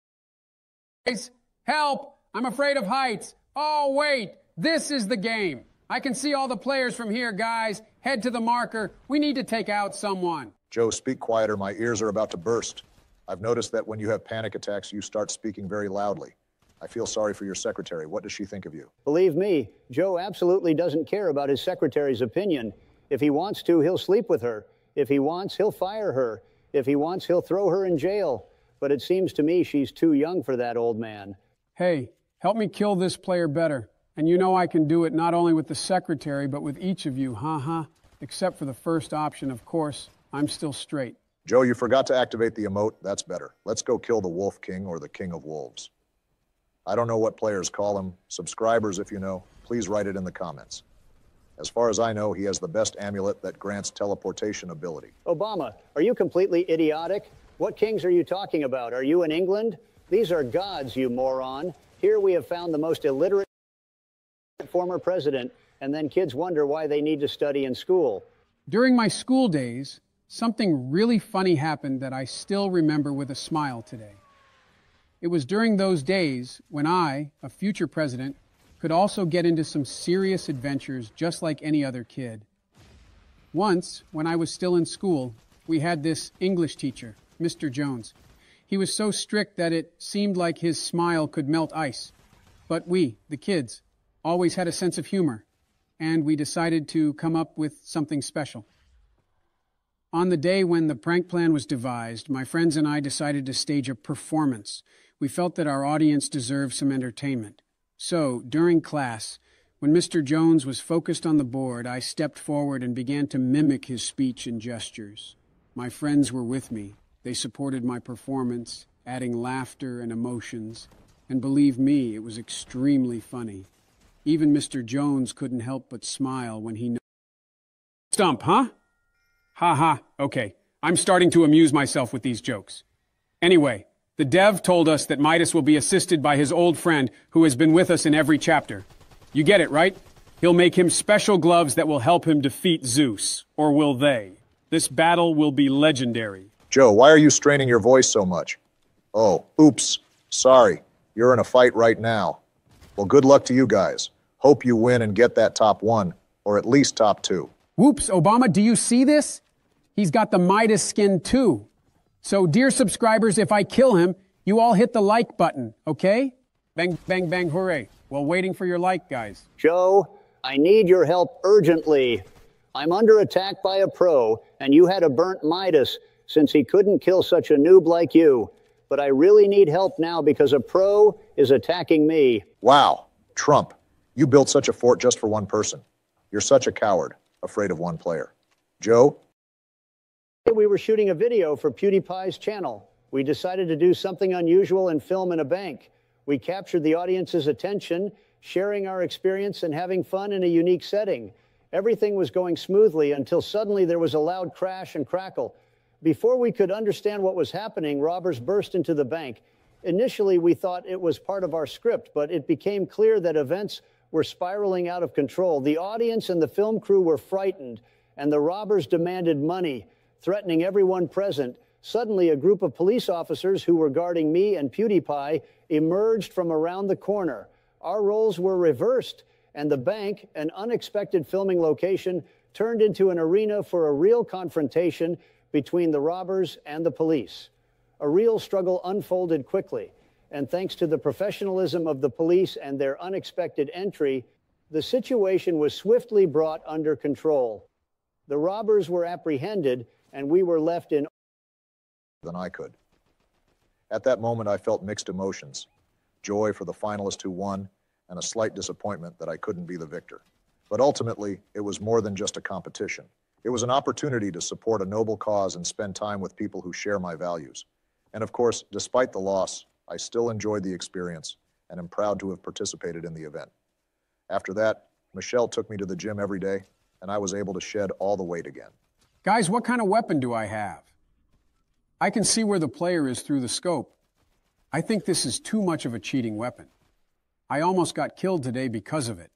C: Guys, help! I'm afraid of heights. Oh, wait. This is the game. I can see all the players from here, guys. Head to the marker. We need to take out someone.
A: Joe, speak quieter. My ears are about to burst. I've noticed that when you have panic attacks, you start speaking very loudly. I feel sorry for your secretary. What does she think of you?
B: Believe me, Joe absolutely doesn't care about his secretary's opinion. If he wants to, he'll sleep with her. If he wants, he'll fire her. If he wants, he'll throw her in jail. But it seems to me she's too young for that, old man.
C: Hey, help me kill this player better. And you know I can do it not only with the secretary, but with each of you, ha. Except for the first option, of course. I'm still straight.
A: Joe, you forgot to activate the emote. That's better. Let's go kill the Wolf King or the King of Wolves. I don't know what players call him. Subscribers, if you know, please write it in the comments. As far as I know, he has the best amulet that grants teleportation ability.
B: Obama, are you completely idiotic? What kings are you talking about? Are you in England? These are gods, you moron. Here we have found the most illiterate former president, and then kids wonder why they need to study in school.
C: During my school days, something really funny happened that I still remember with a smile today. It was during those days when I, a future president, could also get into some serious adventures just like any other kid. Once, when I was still in school, we had this English teacher. Mr. Jones. He was so strict that it seemed like his smile could melt ice. But we, the kids, always had a sense of humor, and we decided to come up with something special. On the day when the prank plan was devised, my friends and I decided to stage a performance. We felt that our audience deserved some entertainment. So, during class, when Mr. Jones was focused on the board, I stepped forward and began to mimic his speech and gestures. My friends were with me. They supported my performance, adding laughter and emotions. And believe me, it was extremely funny. Even Mr. Jones couldn't help but smile when he... Stump, huh? Ha ha, okay. I'm starting to amuse myself with these jokes. Anyway, the dev told us that Midas will be assisted by his old friend who has been with us in every chapter. You get it, right? He'll make him special gloves that will help him defeat Zeus. Or will they? This battle will be legendary.
A: Joe, why are you straining your voice so much? Oh, oops. Sorry. You're in a fight right now. Well, good luck to you guys. Hope you win and get that top 1, or at least top 2.
C: Whoops, Obama, do you see this? He's got the Midas skin too. So, dear subscribers, if I kill him, you all hit the like button, okay? Bang, bang, bang, hooray. Well, waiting for your like, guys.
B: Joe, I need your help urgently. I'm under attack by a pro, and you had a burnt Midas since he couldn't kill such a noob like you. But I really need help now because a pro is attacking me.
A: Wow, Trump, you built such a fort just for one person. You're such a coward, afraid of one player. Joe?
B: We were shooting a video for PewDiePie's channel. We decided to do something unusual and film in a bank. We captured the audience's attention, sharing our experience and having fun in a unique setting. Everything was going smoothly until suddenly there was a loud crash and crackle. Before we could understand what was happening, robbers burst into the bank. Initially, we thought it was part of our script, but it became clear that events were spiraling out of control. The audience and the film crew were frightened, and the robbers demanded money, threatening everyone present. Suddenly, a group of police officers who were guarding me and PewDiePie emerged from around the corner. Our roles were reversed, and the bank, an unexpected filming location, turned into an arena for a real confrontation between the robbers and the police. A real struggle unfolded quickly, and thanks to the professionalism of the police and their unexpected entry, the situation was swiftly brought under control. The robbers were apprehended, and we were left in
A: than I could. At that moment, I felt mixed emotions, joy for the finalist who won, and a slight disappointment that I couldn't be the victor. But ultimately, it was more than just a competition. It was an opportunity to support a noble cause and spend time with people who share my values. And of course, despite the loss, I still enjoyed the experience and am proud to have participated in the event. After that, Michelle took me to the gym every day, and I was able to shed all the weight again.
C: Guys, what kind of weapon do I have? I can see where the player is through the scope. I think this is too much of a cheating weapon. I almost got killed today because of it.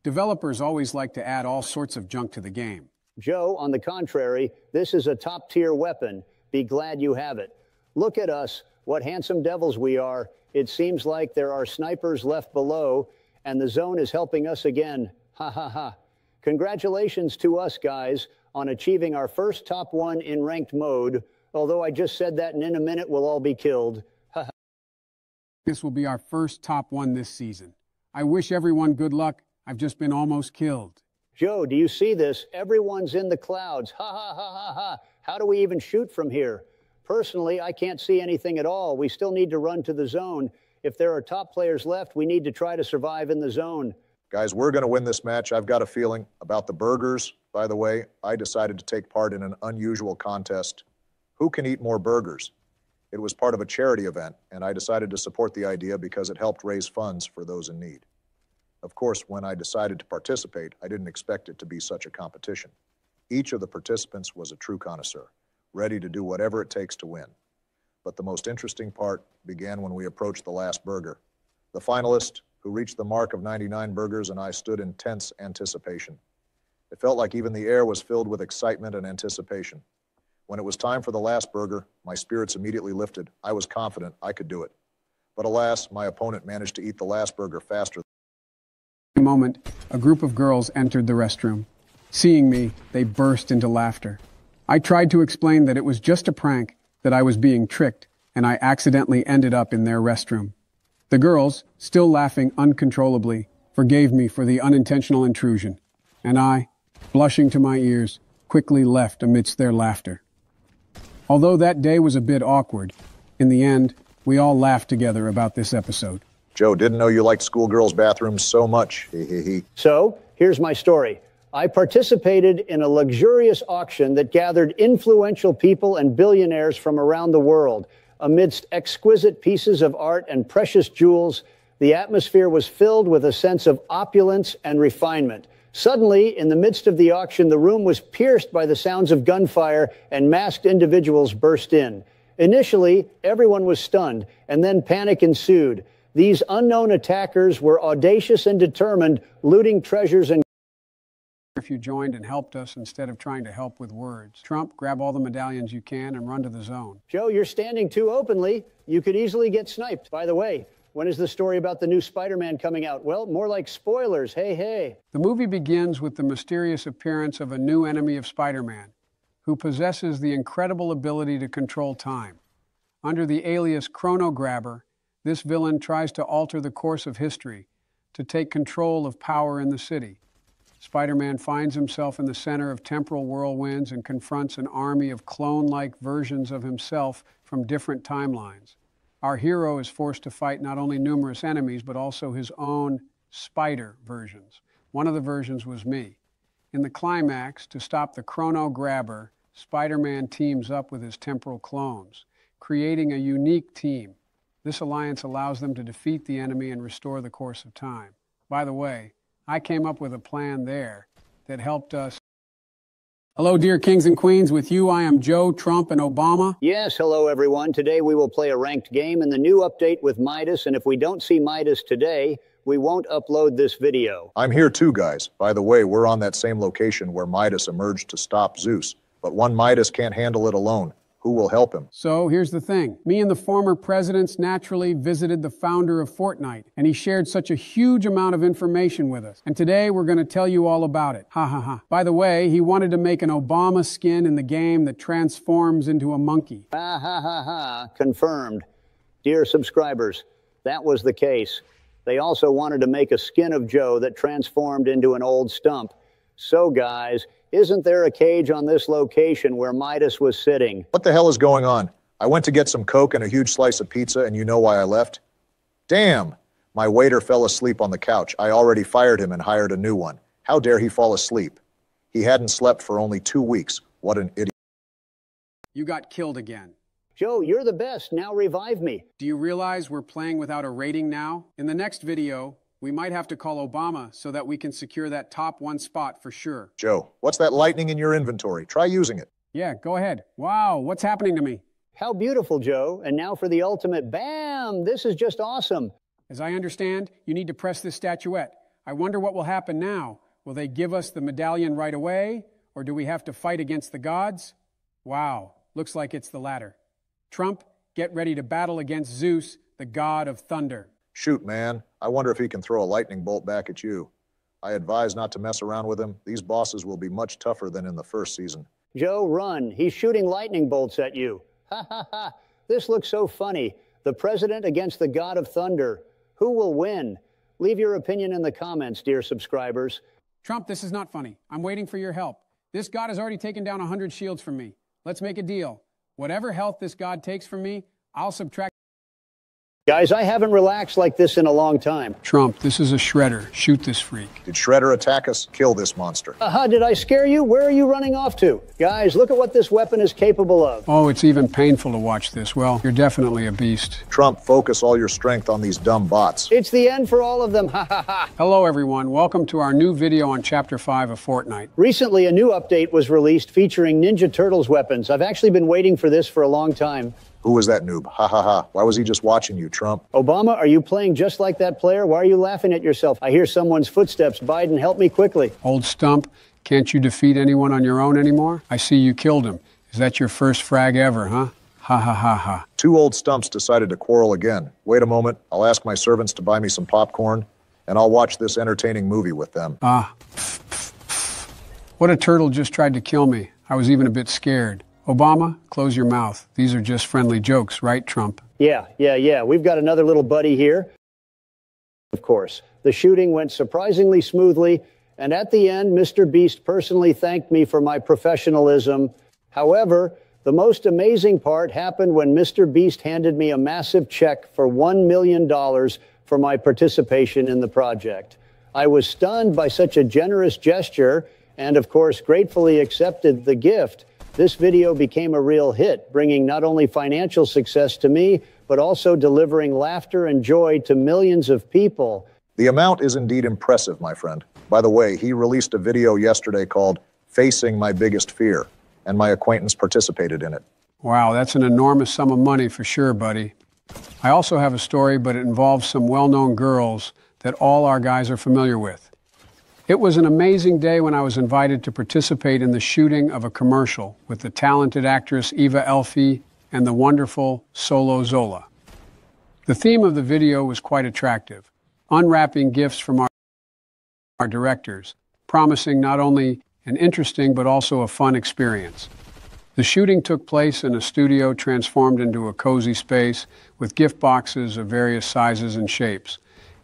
C: Developers always like to add all sorts of junk to the game.
B: Joe, on the contrary, this is a top-tier weapon. Be glad you have it. Look at us, what handsome devils we are. It seems like there are snipers left below, and the zone is helping us again. Ha ha ha. Congratulations to us, guys, on achieving our first top 1 in ranked mode. Although I just said that, and in a minute we'll all be killed. Ha ha.
C: This will be our first top 1 this season. I wish everyone good luck. I've just been almost killed.
B: Joe, do you see this? Everyone's in the clouds. Ha ha ha ha ha. How do we even shoot from here? Personally, I can't see anything at all. We still need to run to the zone. If there are top players left, we need to try to survive in the zone.
A: Guys, we're going to win this match. I've got a feeling. About the burgers, by the way, I decided to take part in an unusual contest. Who can eat more burgers? It was part of a charity event, and I decided to support the idea because it helped raise funds for those in need. Of course, when I decided to participate, I didn't expect it to be such a competition. Each of the participants was a true connoisseur, ready to do whatever it takes to win. But the most interesting part began when we approached the last burger. The finalist, who reached the mark of 99 burgers, and I stood in tense anticipation. It felt like even the air was filled with excitement and anticipation. When it was time for the last burger, my spirits immediately lifted. I was confident I could do it. But alas, my opponent managed to eat the last burger faster.
C: In a moment, a group of girls entered the restroom. Seeing me, they burst into laughter. I tried to explain that it was just a prank, that I was being tricked, and I accidentally ended up in their restroom. The girls, still laughing uncontrollably, forgave me for the unintentional intrusion, and I, blushing to my ears, quickly left amidst their laughter. Although that day was a bit awkward, in the end, we all laughed together about this episode.
A: Joe, didn't know you liked schoolgirls' bathrooms so much.
B: So, here's my story. I participated in a luxurious auction that gathered influential people and billionaires from around the world. Amidst exquisite pieces of art and precious jewels, the atmosphere was filled with a sense of opulence and refinement. Suddenly, in the midst of the auction, the room was pierced by the sounds of gunfire, and masked individuals burst in. Initially, everyone was stunned, and then panic ensued. These unknown attackers were audacious and determined, looting treasures and...
C: If you joined and helped us instead of trying to help with words. Trump, grab all the medallions you can and run to the zone.
B: Joe, you're standing too openly. You could easily get sniped. By the way, when is the story about the new Spider-Man coming out? Well, more like spoilers. Hey, hey.
C: The movie begins with the mysterious appearance of a new enemy of Spider-Man, who possesses the incredible ability to control time. Under the alias Chrono Grabber, this villain tries to alter the course of history, to take control of power in the city. Spider-Man finds himself in the center of temporal whirlwinds and confronts an army of clone-like versions of himself from different timelines. Our hero is forced to fight not only numerous enemies, but also his own spider versions. One of the versions was me. In the climax, to stop the Chrono Grabber, Spider-Man teams up with his temporal clones, creating a unique team. This alliance allows them to defeat the enemy and restore the course of time. By the way, I came up with a plan there that helped us. Hello, dear kings and queens. With you, I am Joe, Trump, and Obama.
B: Yes, hello, everyone. Today we will play a ranked game in the new update with Midas, and if we don't see Midas today, we won't upload this video.
A: I'm here too, guys. By the way, we're on that same location where Midas emerged to stop Zeus. But one Midas can't handle it alone. Who will help him?
C: So here's the thing. Me and the former presidents naturally visited the founder of Fortnite, and he shared such a huge amount of information with us. And today we're going to tell you all about it. Ha ha ha. By the way, he wanted to make an Obama skin in the game that transforms into a monkey.
B: Ha ha ha ha. Confirmed. Dear subscribers, that was the case. They also wanted to make a skin of Joe that transformed into an old stump. So guys, isn't there a cage on this location where Midas was sitting?
A: What the hell is going on? I went to get some Coke and a huge slice of pizza, and you know why I left? Damn! My waiter fell asleep on the couch. I already fired him and hired a new one. How dare he fall asleep? He hadn't slept for only 2 weeks. What an idiot.
C: You got killed again.
B: Joe, you're the best. Now revive me.
C: Do you realize we're playing without a rating now? In the next video, we might have to call Obama so that we can secure that top 1 spot for sure.
A: Joe, what's that lightning in your inventory? Try using it.
C: Yeah, go ahead. Wow, what's happening to me?
B: How beautiful, Joe. And now for the ultimate bam! This is just awesome.
C: As I understand, you need to press this statuette. I wonder what will happen now. Will they give us the medallion right away? Or do we have to fight against the gods? Wow, looks like it's the latter. Trump, get ready to battle against Zeus, the god of thunder.
A: Shoot, man. I wonder if he can throw a lightning bolt back at you. I advise not to mess around with him. These bosses will be much tougher than in the first season.
B: Joe, run. He's shooting lightning bolts at you. Ha ha ha. This looks so funny. The president against the god of thunder. Who will win? Leave your opinion in the comments, dear subscribers.
C: Trump, this is not funny. I'm waiting for your help. This god has already taken down 100 shields from me. Let's make a deal. Whatever health this god takes from me, I'll subtract.
B: Guys, I haven't relaxed like this in a long time.
C: Trump, this is a shredder. Shoot this freak.
A: Did Shredder attack us? Kill this monster.
B: Aha, did I scare you? Where are you running off to? Guys, look at what this weapon is capable of.
C: Oh, it's even painful to watch this. Well, you're definitely a beast.
A: Trump, focus all your strength on these dumb bots.
B: It's the end for all of them. Ha ha ha.
C: Hello, everyone. Welcome to our new video on Chapter 5 of Fortnite.
B: Recently, a new update was released featuring Ninja Turtles weapons. I've actually been waiting for this for a long time.
A: Who was that noob? Ha ha ha. Why was he just watching you, Trump?
B: Obama, are you playing just like that player? Why are you laughing at yourself? I hear someone's footsteps. Biden, help me quickly.
C: Old stump, can't you defeat anyone on your own anymore? I see you killed him. Is that your first frag ever, huh? Ha ha ha ha. 2
A: old stumps decided to quarrel again. Wait a moment. I'll ask my servants to buy me some popcorn, and I'll watch this entertaining movie with them.
C: What a turtle just tried to kill me. I was even a bit scared. Obama, close your mouth. These are just friendly jokes, right, Trump?
B: Yeah. We've got another little buddy here. Of course, the shooting went surprisingly smoothly, and at the end, Mr. Beast personally thanked me for my professionalism. However, the most amazing part happened when Mr. Beast handed me a massive check for $1 million for my participation in the project. I was stunned by such a generous gesture and, of course, gratefully accepted the gift. This video became a real hit, bringing not only financial success to me, but also delivering laughter and joy to millions of people.
A: The amount is indeed impressive, my friend. By the way, he released a video yesterday called Facing My Biggest Fear, and my acquaintance participated in it.
C: Wow, that's an enormous sum of money for sure, buddy. I also have a story, but it involves some well-known girls that all our guys are familiar with. It was an amazing day when I was invited to participate in the shooting of a commercial with the talented actress Eva Elfie and the wonderful Solo Zola. The theme of the video was quite attractive, unwrapping gifts from our directors, promising not only an interesting but also a fun experience. The shooting took place in a studio transformed into a cozy space with gift boxes of various sizes and shapes.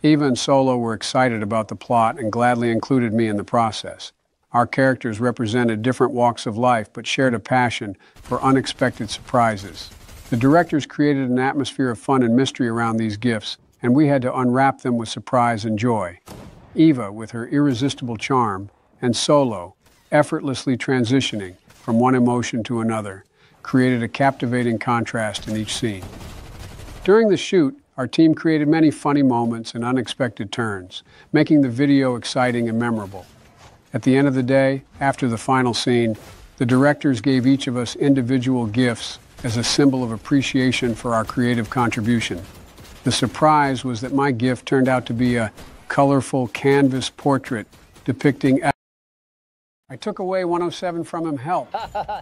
C: Eva and Solo were excited about the plot and gladly included me in the process. Our characters represented different walks of life but shared a passion for unexpected surprises. The directors created an atmosphere of fun and mystery around these gifts, and we had to unwrap them with surprise and joy. Eva, with her irresistible charm, and Solo, effortlessly transitioning from one emotion to another, created a captivating contrast in each scene. During the shoot, our team created many funny moments and unexpected turns, making the video exciting and memorable. At the end of the day, after the final scene, the directors gave each of us individual gifts as a symbol of appreciation for our creative contribution. The surprise was that my gift turned out to be a colorful canvas portrait depicting. I took away 107 from him. Help.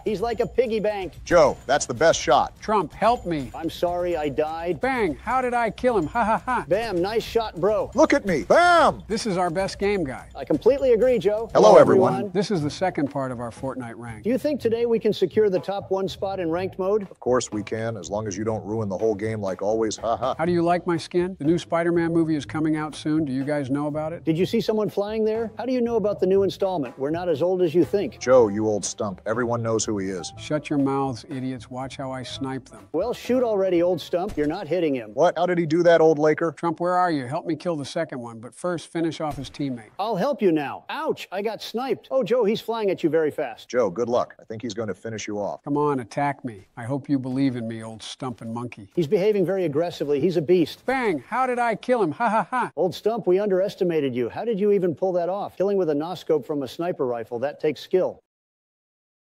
B: He's like a piggy bank.
A: Joe, that's the best shot.
C: Trump, help me.
B: I'm sorry I died.
C: Bang, how did I kill him? Ha ha ha.
B: Bam, nice shot, bro.
A: Look at me. Bam!
C: This is our best game, guy.
B: I completely agree, Joe.
A: Hello, everyone.
C: This is the second part of our Fortnite rank.
B: Do you think today we can secure the top 1 spot in ranked mode?
A: Of course we can, as long as you don't ruin the whole game like always. Ha ha.
C: How do you like my skin? The new Spider-Man movie is coming out soon. Do you guys know about it?
B: Did you see someone flying there? How do you know about the new installment? We're not as old as you think.
A: Joe, you old stump. Everyone knows who he is.
C: Shut your mouths, idiots. Watch how I snipe them.
B: Well, shoot already, old stump. You're not hitting him.
A: What? How did he do that, old Laker?
C: Trump, where are you? Help me kill the second one, but first finish off his teammate.
B: I'll help you now. Ouch, I got sniped. Oh, Joe, he's flying at you very fast.
A: Joe, good luck. I think he's going to finish you off.
C: Come on, attack me. I hope you believe in me, old stumpin' monkey.
B: He's behaving very aggressively. He's a beast.
C: Bang! How did I kill him? Ha ha ha.
B: Old stump, we underestimated you. How did you even pull that off? Killing with a noscope from a sniper rifle, that takes skill.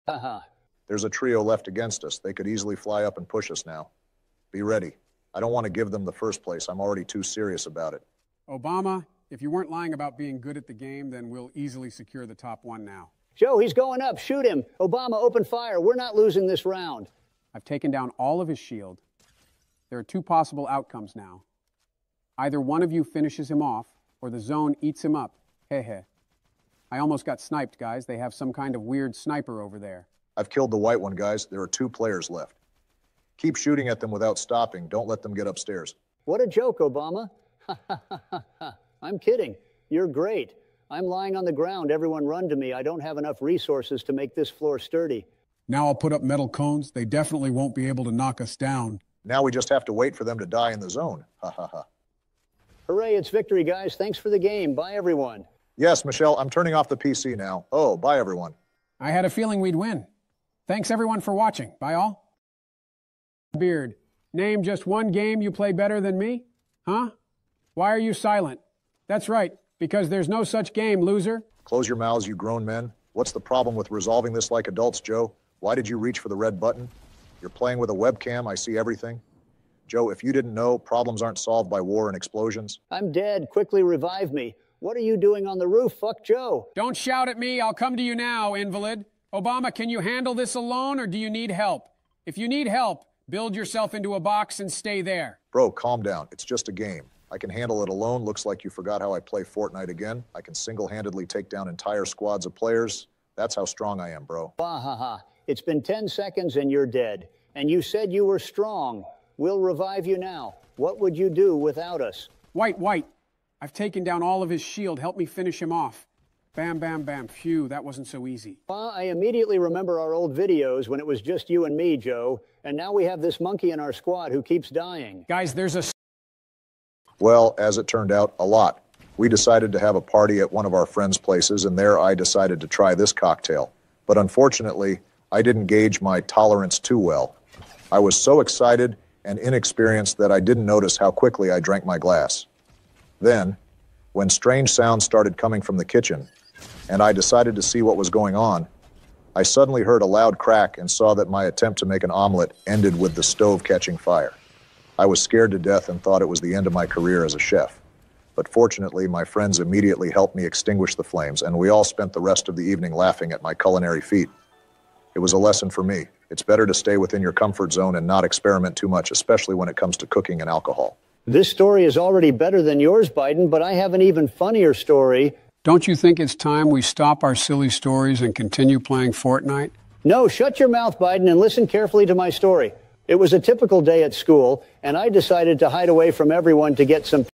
B: Haha.
A: There's a trio left against us. They could easily fly up and push us now. Be ready. I don't want to give them the first place. I'm already too serious about it.
C: Obama, if you weren't lying about being good at the game, then we'll easily secure the top 1 now.
B: Joe, he's going up. Shoot him. Obama, open fire. We're not losing this round.
C: I've taken down all of his shield. There are 2 possible outcomes now. Either one of you finishes him off, or the zone eats him up. Heh. I almost got sniped, guys. They have some kind of weird sniper over there.
A: I've killed the white one, guys. There are 2 players left. Keep shooting at them without stopping. Don't let them get upstairs.
B: What a joke, Obama. I'm kidding. You're great. I'm lying on the ground. Everyone run to me. I don't have enough resources to make this floor sturdy.
C: Now I'll put up metal cones. They definitely won't be able to knock us down.
A: Now we just have to wait for them to die in the zone. Ha ha ha.
B: Hooray, it's victory, guys. Thanks for the game. Bye, everyone.
A: Yes, Michelle, I'm turning off the PC now. Oh, bye, everyone.
C: I had a feeling we'd win. Thanks, everyone, for watching. Bye, all. Beard, name just one game you play better than me? Huh? Why are you silent? That's right, because there's no such game, loser.
A: Close your mouths, you grown men. What's the problem with resolving this like adults, Joe? Why did you reach for the red button? You're playing with a webcam. I see everything. Joe, if you didn't know, problems aren't solved by war and explosions.
B: I'm dead. Quickly revive me. What are you doing on the roof? Fuck Joe.
C: Don't shout at me. I'll come to you now, invalid. Obama, can you handle this alone, or do you need help? If you need help, build yourself into a box and stay there.
A: Bro, calm down. It's just a game. I can handle it alone. Looks like you forgot how I play Fortnite again. I can single-handedly take down entire squads of players. That's how strong I am, bro.
B: Wahaha. It's been 10 seconds and you're dead. And you said you were strong. We'll revive you now. What would you do without us?
C: White. I've taken down all of his shield. Help me finish him off. Bam, bam, bam. Phew, that wasn't so easy.
B: I immediately remember our old videos when it was just you and me, Joe. And now we have this monkey in our squad who keeps dying.
C: Guys, there's a...
A: Well, as it turned out, a lot. We decided to have a party at one of our friends' places, and there I decided to try this cocktail. But unfortunately, I didn't gauge my tolerance too well. I was so excited and inexperienced that I didn't notice how quickly I drank my glass. Then, when strange sounds started coming from the kitchen, and I decided to see what was going on, I suddenly heard a loud crack and saw that my attempt to make an omelet ended with the stove catching fire. I was scared to death and thought it was the end of my career as a chef. But fortunately, my friends immediately helped me extinguish the flames, and we all spent the rest of the evening laughing at my culinary feat. It was a lesson for me. It's better to stay within your comfort zone and not experiment too much, especially when it comes to cooking and alcohol.
B: This story is already better than yours, Biden, but I have an even funnier story.
C: Don't you think it's time we stop our silly stories and continue playing Fortnite?
B: No, shut your mouth, Biden, and listen carefully to my story. It was a typical day at school, and I decided to hide away from everyone to get some...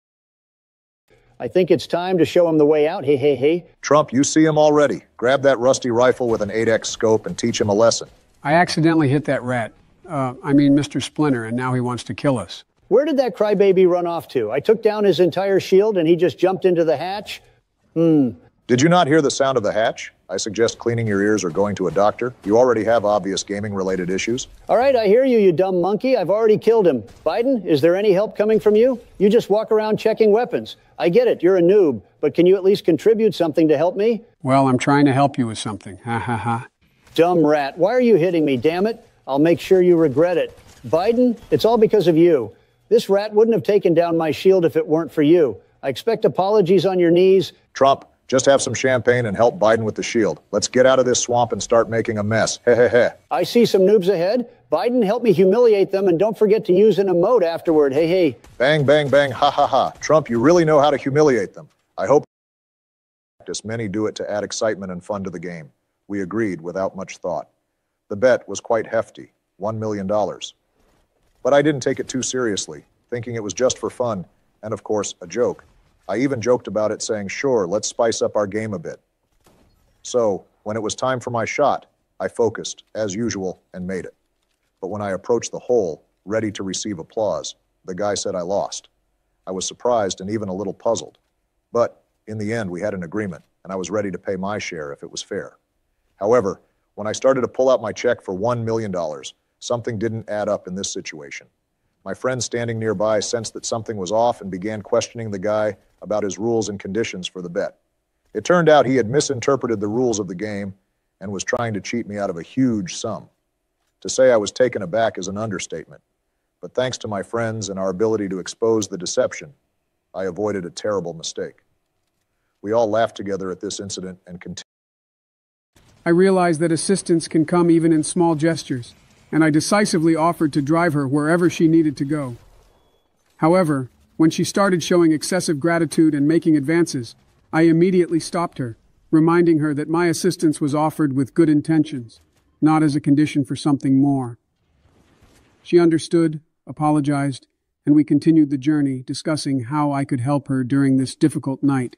B: I think it's time to show him the way out. Hey.
A: Trump, you see him already. Grab that rusty rifle with an 8X scope and teach him a lesson.
C: I accidentally hit that rat. Mr. Splinter, and now he wants to kill us.
B: Where did that crybaby run off to? I took down his entire shield and he just jumped into the hatch?
A: Did you not hear the sound of the hatch? I suggest cleaning your ears or going to a doctor. You already have obvious gaming-related issues.
B: All right, I hear you, you dumb monkey. I've already killed him. Biden, is there any help coming from you? You just walk around checking weapons. I get it, you're a noob, but can you at least contribute something to help me?
C: Well, I'm trying to help you with something. Ha ha ha.
B: Dumb rat, why are you hitting me, damn it? I'll make sure you regret it. Biden, it's all because of you. This rat wouldn't have taken down my shield if it weren't for you. I expect apologies on your knees.
A: Trump, just have some champagne and help Biden with the shield. Let's get out of this swamp and start making a mess. He.
B: I see some noobs ahead. Biden, help me humiliate them, and don't forget to use an emote afterward. Hey.
A: Bang, bang, bang, ha ha ha. Trump, you really know how to humiliate them. I hope many do it to add excitement and fun to the game. We agreed without much thought. The bet was quite hefty, $1 million. But I didn't take it too seriously, thinking it was just for fun, and of course, a joke. I even joked about it, saying, sure, let's spice up our game a bit. So, when it was time for my shot, I focused, as usual, and made it. But when I approached the hole, ready to receive applause, the guy said I lost. I was surprised and even a little puzzled. But, in the end, we had an agreement, and I was ready to pay my share if it was fair. However, when I started to pull out my check for $1 million, something didn't add up in this situation. My friend standing nearby sensed that something was off and began questioning the guy about his rules and conditions for the bet. It turned out he had misinterpreted the rules of the game and was trying to cheat me out of a huge sum. To say I was taken aback is an understatement, but thanks to my friends and our ability to expose the deception, I avoided a terrible mistake. We all laughed together at this incident and continued.
C: I realized that assistance can come even in small gestures, and I decisively offered to drive her wherever she needed to go. However, when she started showing excessive gratitude and making advances, I immediately stopped her, reminding her that my assistance was offered with good intentions, not as a condition for something more. She understood, apologized, and we continued the journey, discussing how I could help her during this difficult night.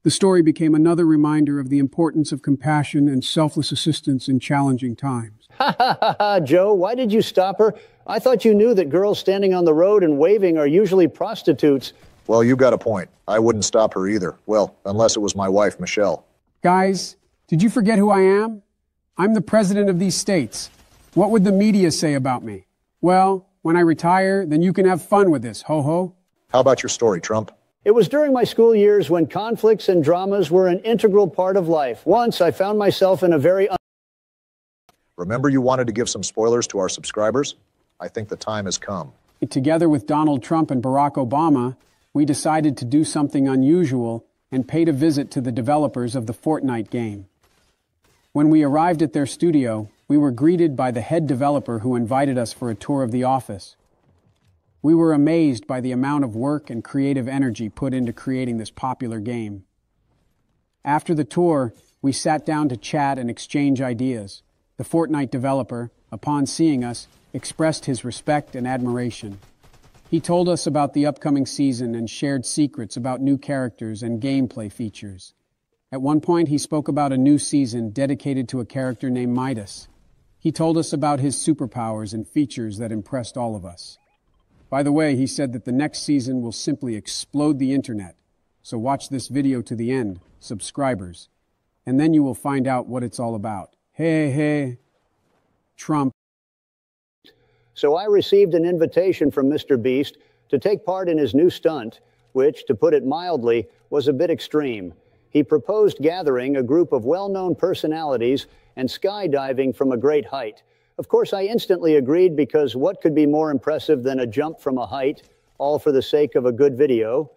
C: The story became another reminder of the importance of compassion and selfless assistance in challenging times.
B: Joe, why did you stop her? I thought you knew that girls standing on the road and waving are usually prostitutes.
A: Well, you got a point. I wouldn't stop her either. Well, unless it was my wife, Michelle.
C: Guys, did you forget who I am? I'm the president of these states. What would the media say about me? Well, when I retire, then you can have fun with this, ho-ho.
A: How about your story, Trump?
B: It was during my school years when conflicts and dramas were an integral part of life. Once I found myself in a very...
A: Remember you wanted to give some spoilers to our subscribers? I think the time has come.
C: Together with Donald Trump and Barack Obama, we decided to do something unusual and paid a visit to the developers of the Fortnite game. When we arrived at their studio, we were greeted by the head developer who invited us for a tour of the office. We were amazed by the amount of work and creative energy put into creating this popular game. After the tour, we sat down to chat and exchange ideas. The Fortnite developer, upon seeing us, expressed his respect and admiration. He told us about the upcoming season and shared secrets about new characters and gameplay features. At one point, he spoke about a new season dedicated to a character named Midas. He told us about his superpowers and features that impressed all of us. By the way, he said that the next season will simply explode the internet. So watch this video to the end, subscribers, and then you will find out what it's all about. Hey, Trump.
B: So I received an invitation from Mr. Beast to take part in his new stunt, which, to put it mildly, was a bit extreme. He proposed gathering a group of well-known personalities and skydiving from a great height. Of course, I instantly agreed because what could be more impressive than a jump from a height, all for the sake of a good video?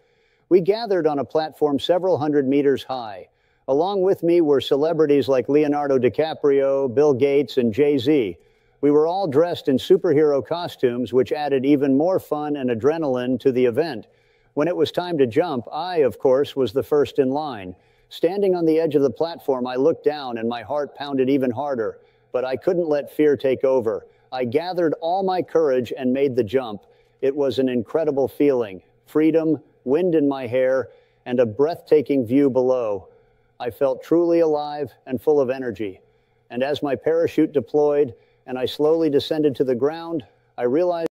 B: We gathered on a platform several hundred meters high. Along with me were celebrities like Leonardo DiCaprio, Bill Gates, and Jay-Z. We were all dressed in superhero costumes, which added even more fun and adrenaline to the event. When it was time to jump, I, of course, was the first in line. Standing on the edge of the platform, I looked down and my heart pounded even harder. But I couldn't let fear take over. I gathered all my courage and made the jump. It was an incredible feeling. Freedom, wind in my hair, and a breathtaking view below. I felt truly alive and full of energy. And as my parachute deployed and I slowly descended to the ground, I realized.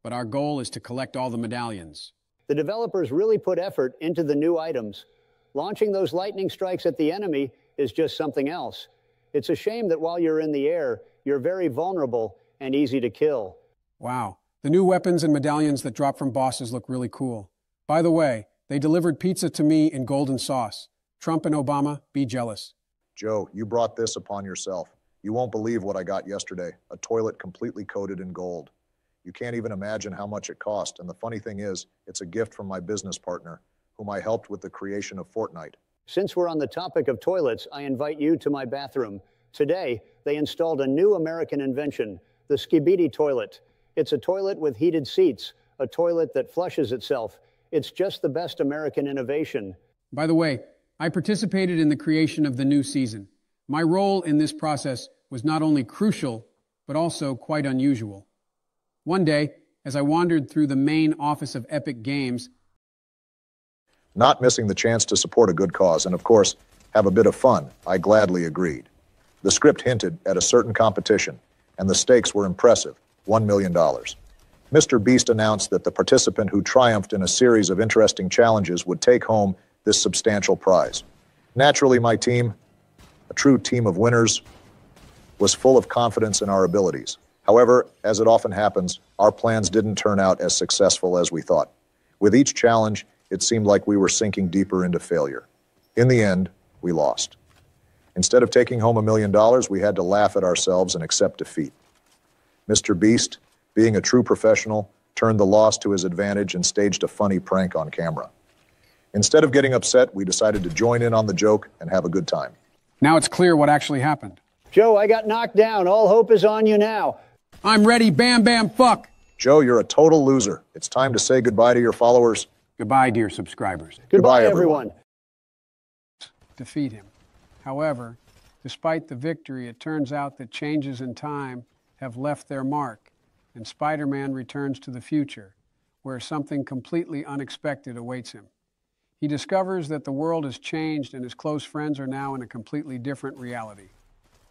C: But our goal is to collect all the medallions.
B: The developers really put effort into the new items. Launching those lightning strikes at the enemy is just something else. It's a shame that while you're in the air, you're very vulnerable and easy to kill.
C: Wow, the new weapons and medallions that drop from bosses look really cool. By the way, they delivered pizza to me in golden sauce. Trump and Obama, be jealous.
A: Joe, you brought this upon yourself. You won't believe what I got yesterday, a toilet completely coated in gold. You can't even imagine how much it cost, and the funny thing is, it's a gift from my business partner, whom I helped with the creation of Fortnite.
B: Since we're on the topic of toilets, I invite you to my bathroom. Today, they installed a new American invention, the Skibidi toilet. It's a toilet with heated seats, a toilet that flushes itself. It's just the best American innovation.
C: By the way, I participated in the creation of the new season. My role in this process was not only crucial, but also quite unusual. One day, as I wandered through the main office of Epic Games,
A: not missing the chance to support a good cause and, of course, have a bit of fun, I gladly agreed. The script hinted at a certain competition, and the stakes were impressive, $1 million. Mr. Beast announced that the participant who triumphed in a series of interesting challenges would take home this substantial prize. Naturally, my team, a true team of winners, was full of confidence in our abilities. However, as it often happens, our plans didn't turn out as successful as we thought. With each challenge, it seemed like we were sinking deeper into failure. In the end, we lost. Instead of taking home $1 million, we had to laugh at ourselves and accept defeat. Mr. Beast, being a true professional, turned the loss to his advantage and staged a funny prank on camera. Instead of getting upset, we decided to join in on the joke and have a good time.
C: now it's clear what actually happened.
B: Joe, I got knocked down. All hope is on you now.
C: I'm ready, bam, bam, fuck.
A: Joe, you're a total loser. It's time to say goodbye to your followers.
C: Goodbye, dear subscribers.
B: Goodbye, everyone.
C: Defeat him. However, despite the victory, it turns out that changes in time have left their mark, and Spider-Man returns to the future, where something completely unexpected awaits him. He discovers that the world has changed and his close friends are now in a completely different reality.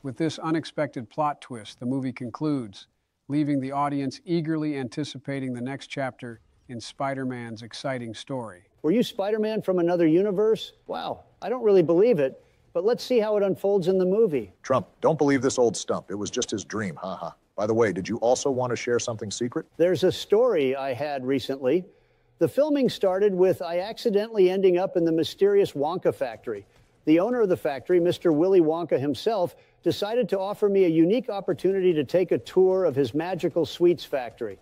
C: With this unexpected plot twist, the movie concludes, leaving the audience eagerly anticipating the next chapter in Spider-Man's exciting story.
B: Were you Spider-Man from another universe? Wow, I don't really believe it, but let's see how it unfolds in the movie.
A: Trump, don't believe this old stump. It was just his dream, haha. By the way, did you also want to share something secret?
B: There's a story I had recently. The filming started with I accidentally ending up in the mysterious Wonka factory. The owner of the factory, Mr. Willy Wonka himself, decided to offer me a unique opportunity to take a tour of his magical sweets factory.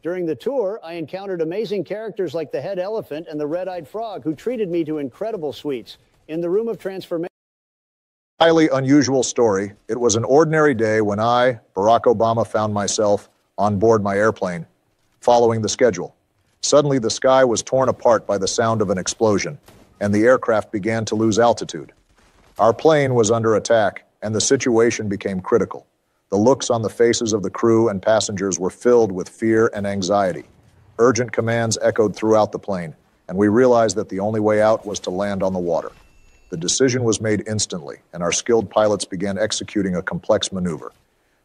B: During the tour, I encountered amazing characters like the head elephant and the red-eyed frog who treated me to incredible sweets. In the room of transformation...
A: Highly unusual story. It was an ordinary day when I, Barack Obama, found myself on board my airplane, following the schedule. Suddenly, the sky was torn apart by the sound of an explosion, and the aircraft began to lose altitude. Our plane was under attack, and the situation became critical. The looks on the faces of the crew and passengers were filled with fear and anxiety. Urgent commands echoed throughout the plane, and we realized that the only way out was to land on the water. The decision was made instantly, and our skilled pilots began executing a complex maneuver.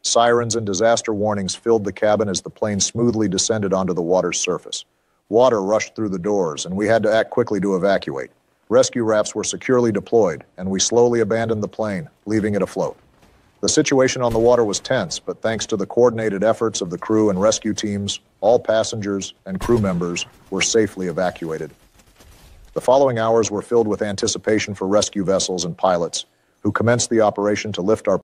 A: Sirens and disaster warnings filled the cabin as the plane smoothly descended onto the water's surface. Water rushed through the doors, and we had to act quickly to evacuate. Rescue rafts were securely deployed, and we slowly abandoned the plane, leaving it afloat. The situation on the water was tense, but thanks to the coordinated efforts of the crew and rescue teams, all passengers and crew members were safely evacuated. The following hours were filled with anticipation for rescue vessels and pilots, who commenced the operation to lift our...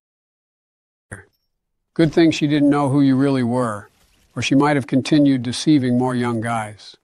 C: Good thing she didn't know who you really were, or she might have continued deceiving more young guys.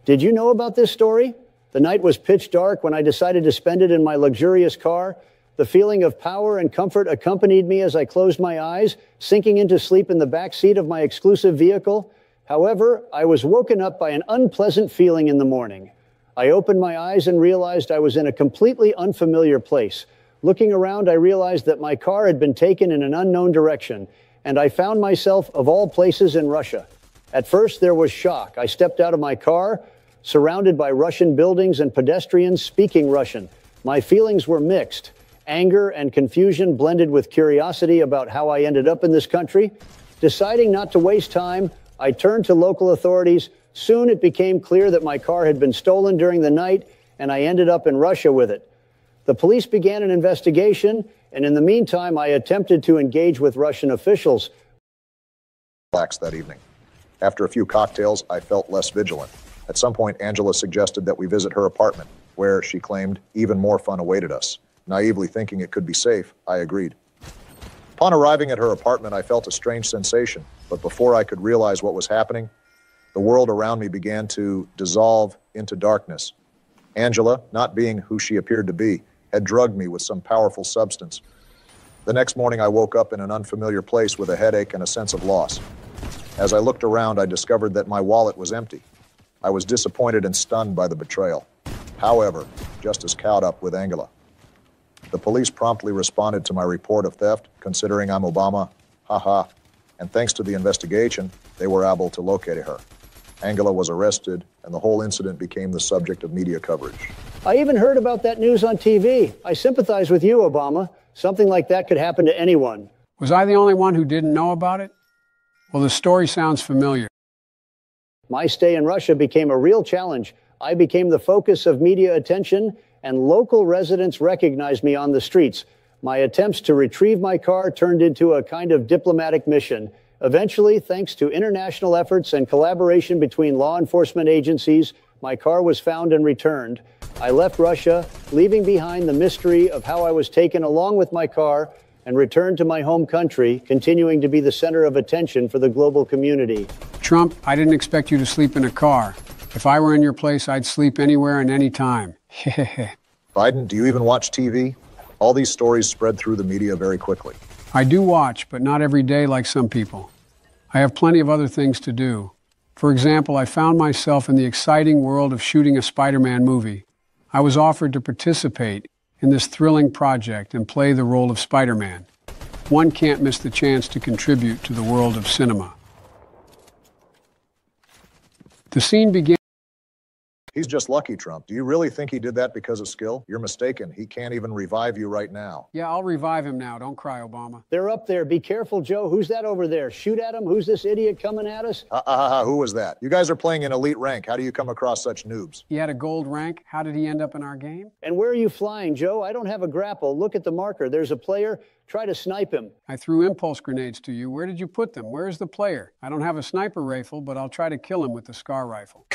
B: Did you know about this story? The night was pitch dark when I decided to spend it in my luxurious car. The feeling of power and comfort accompanied me as I closed my eyes, sinking into sleep in the back seat of my exclusive vehicle. However, I was woken up by an unpleasant feeling in the morning. I opened my eyes and realized I was in a completely unfamiliar place. Looking around, I realized that my car had been taken in an unknown direction, and I found myself, of all places, in Russia. At first, there was shock. I stepped out of my car, surrounded by Russian buildings and pedestrians speaking Russian. My feelings were mixed. Anger and confusion blended with curiosity about how I ended up in this country. Deciding not to waste time, I turned to local authorities. Soon it became clear that my car had been stolen during the night, and I ended up in Russia with it. The police began an investigation, and in the meantime, I attempted to engage with Russian officials.
A: Relaxed that evening. After a few cocktails, I felt less vigilant. At some point, Angela suggested that we visit her apartment, where, she claimed, even more fun awaited us. Naively thinking it could be safe, I agreed. Upon arriving at her apartment, I felt a strange sensation, but before I could realize what was happening, the world around me began to dissolve into darkness. Angela, not being who she appeared to be, had drugged me with some powerful substance. The next morning, I woke up in an unfamiliar place with a headache and a sense of loss. As I looked around, I discovered that my wallet was empty. I was disappointed and stunned by the betrayal. However, just as caught up with Angela. The police promptly responded to my report of theft, considering I'm Obama, haha, and thanks to the investigation, they were able to locate her. Angela was arrested, and the whole incident became the subject of media coverage.
B: I even heard about that news on TV. I sympathize with you, Obama. Something like that could happen to anyone.
C: Was I the only one who didn't know about it? Well, the story sounds familiar.
B: My stay in Russia became a real challenge. I became the focus of media attention, and local residents recognized me on the streets. My attempts to retrieve my car turned into a kind of diplomatic mission. Eventually, thanks to international efforts and collaboration between law enforcement agencies, my car was found and returned. I left Russia, leaving behind the mystery of how I was taken along with my car, and returned to my home country, continuing to be the center of attention for the global community.
C: Trump, I didn't expect you to sleep in a car. If I were in your place, I'd sleep anywhere and any time.
A: Biden, do you even watch TV? All these stories spread through the media very quickly.
C: I do watch, but not every day like some people. I have plenty of other things to do. For example, I found myself in the exciting world of shooting a Spider-Man movie. I was offered to participate in this thrilling project and play the role of Spider-Man. One can't miss the chance to contribute to the world of cinema. The scene began.
A: He's just lucky, Trump. Do you really think he did that because of skill? You're mistaken. He can't even revive you right now.
C: Yeah, I'll revive him now. Don't cry, Obama.
B: They're up there. Be careful, Joe. Who's that over there? Shoot at him. Who's this idiot coming at us?
A: Who was that? You guys are playing in elite rank. How do you come across such noobs?
C: He had a gold rank. How did he end up in our game?
B: And where are you flying, Joe? I don't have a grapple. Look at the marker. There's a player. Try to snipe him.
C: I threw impulse grenades to you. Where did you put them? Where's the player? I don't have a sniper rifle, but I'll try to kill him with the SCAR rifle.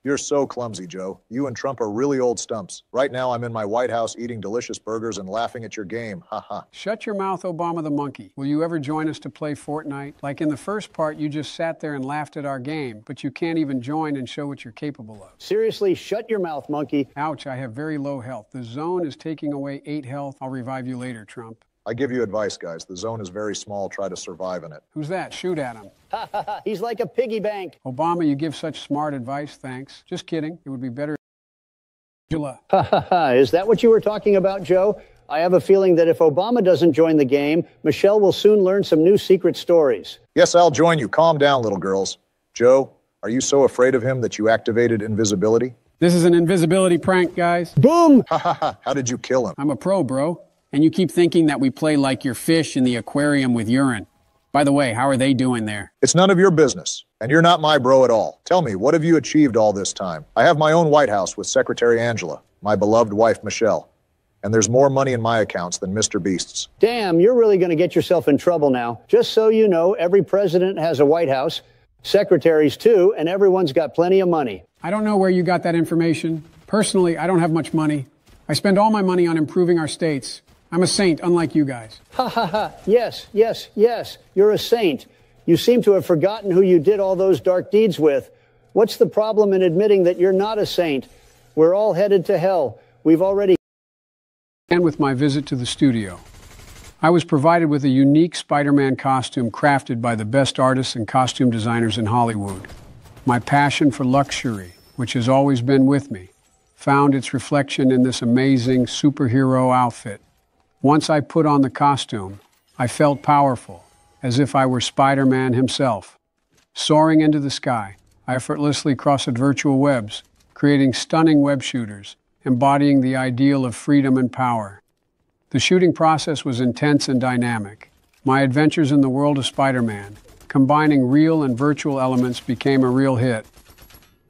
A: You're so clumsy, Joe. You and Trump are really old stumps. Right now, I'm in my White House eating delicious burgers and laughing at your game. Haha.
C: Shut your mouth, Obama the monkey. Will you ever join us to play Fortnite? Like in the first part, you just sat there and laughed at our game, but you can't even join and show what you're capable of.
B: Seriously, shut your mouth, monkey.
C: Ouch, I have very low health. The zone is taking away 8 health. I'll revive you later, Trump.
A: I give you advice, guys. The zone is very small. Try to survive in it.
C: Who's that? Shoot at him.
B: He's like a piggy bank.
C: Obama, you give such smart advice. Thanks. Just kidding. It would be better.
B: Is that what you were talking about, Joe? I have a feeling that if Obama doesn't join the game, Michelle will soon learn some new secret stories.
A: Yes, I'll join you. Calm down, little girls. Joe, are you so afraid of him that you activated invisibility?
C: This is an invisibility prank, guys.
B: Boom!
A: Ha ha ha. How did you kill him?
C: I'm a pro, bro. And you keep thinking that we play like your fish in the aquarium with urine. By the way, how are they doing there?
A: It's none of your business. And you're not my bro at all. Tell me, what have you achieved all this time? I have my own White House with Secretary Angela, my beloved wife Michelle. And there's more money in my accounts than Mr. Beast's.
B: Damn, you're really going to get yourself in trouble now. Just so you know, every president has a White House, secretaries too, and everyone's got plenty of money.
C: I don't know where you got that information. Personally, I don't have much money. I spend all my money on improving our states. I'm a saint, unlike you guys.
B: Ha ha ha. Yes, yes, yes. You're a saint. You seem to have forgotten who you did all those dark deeds with. What's the problem in admitting that you're not a saint? We're all headed to hell. We've already...
C: And with my visit to the studio, I was provided with a unique Spider-Man costume crafted by the best artists and costume designers in Hollywood. My passion for luxury, which has always been with me, found its reflection in this amazing superhero outfit. Once I put on the costume, I felt powerful, as if I were Spider-Man himself. Soaring into the sky, I effortlessly crossed virtual webs, creating stunning web shooters, embodying the ideal of freedom and power. The shooting process was intense and dynamic. My adventures in the world of Spider-Man, combining real and virtual elements, became a real hit.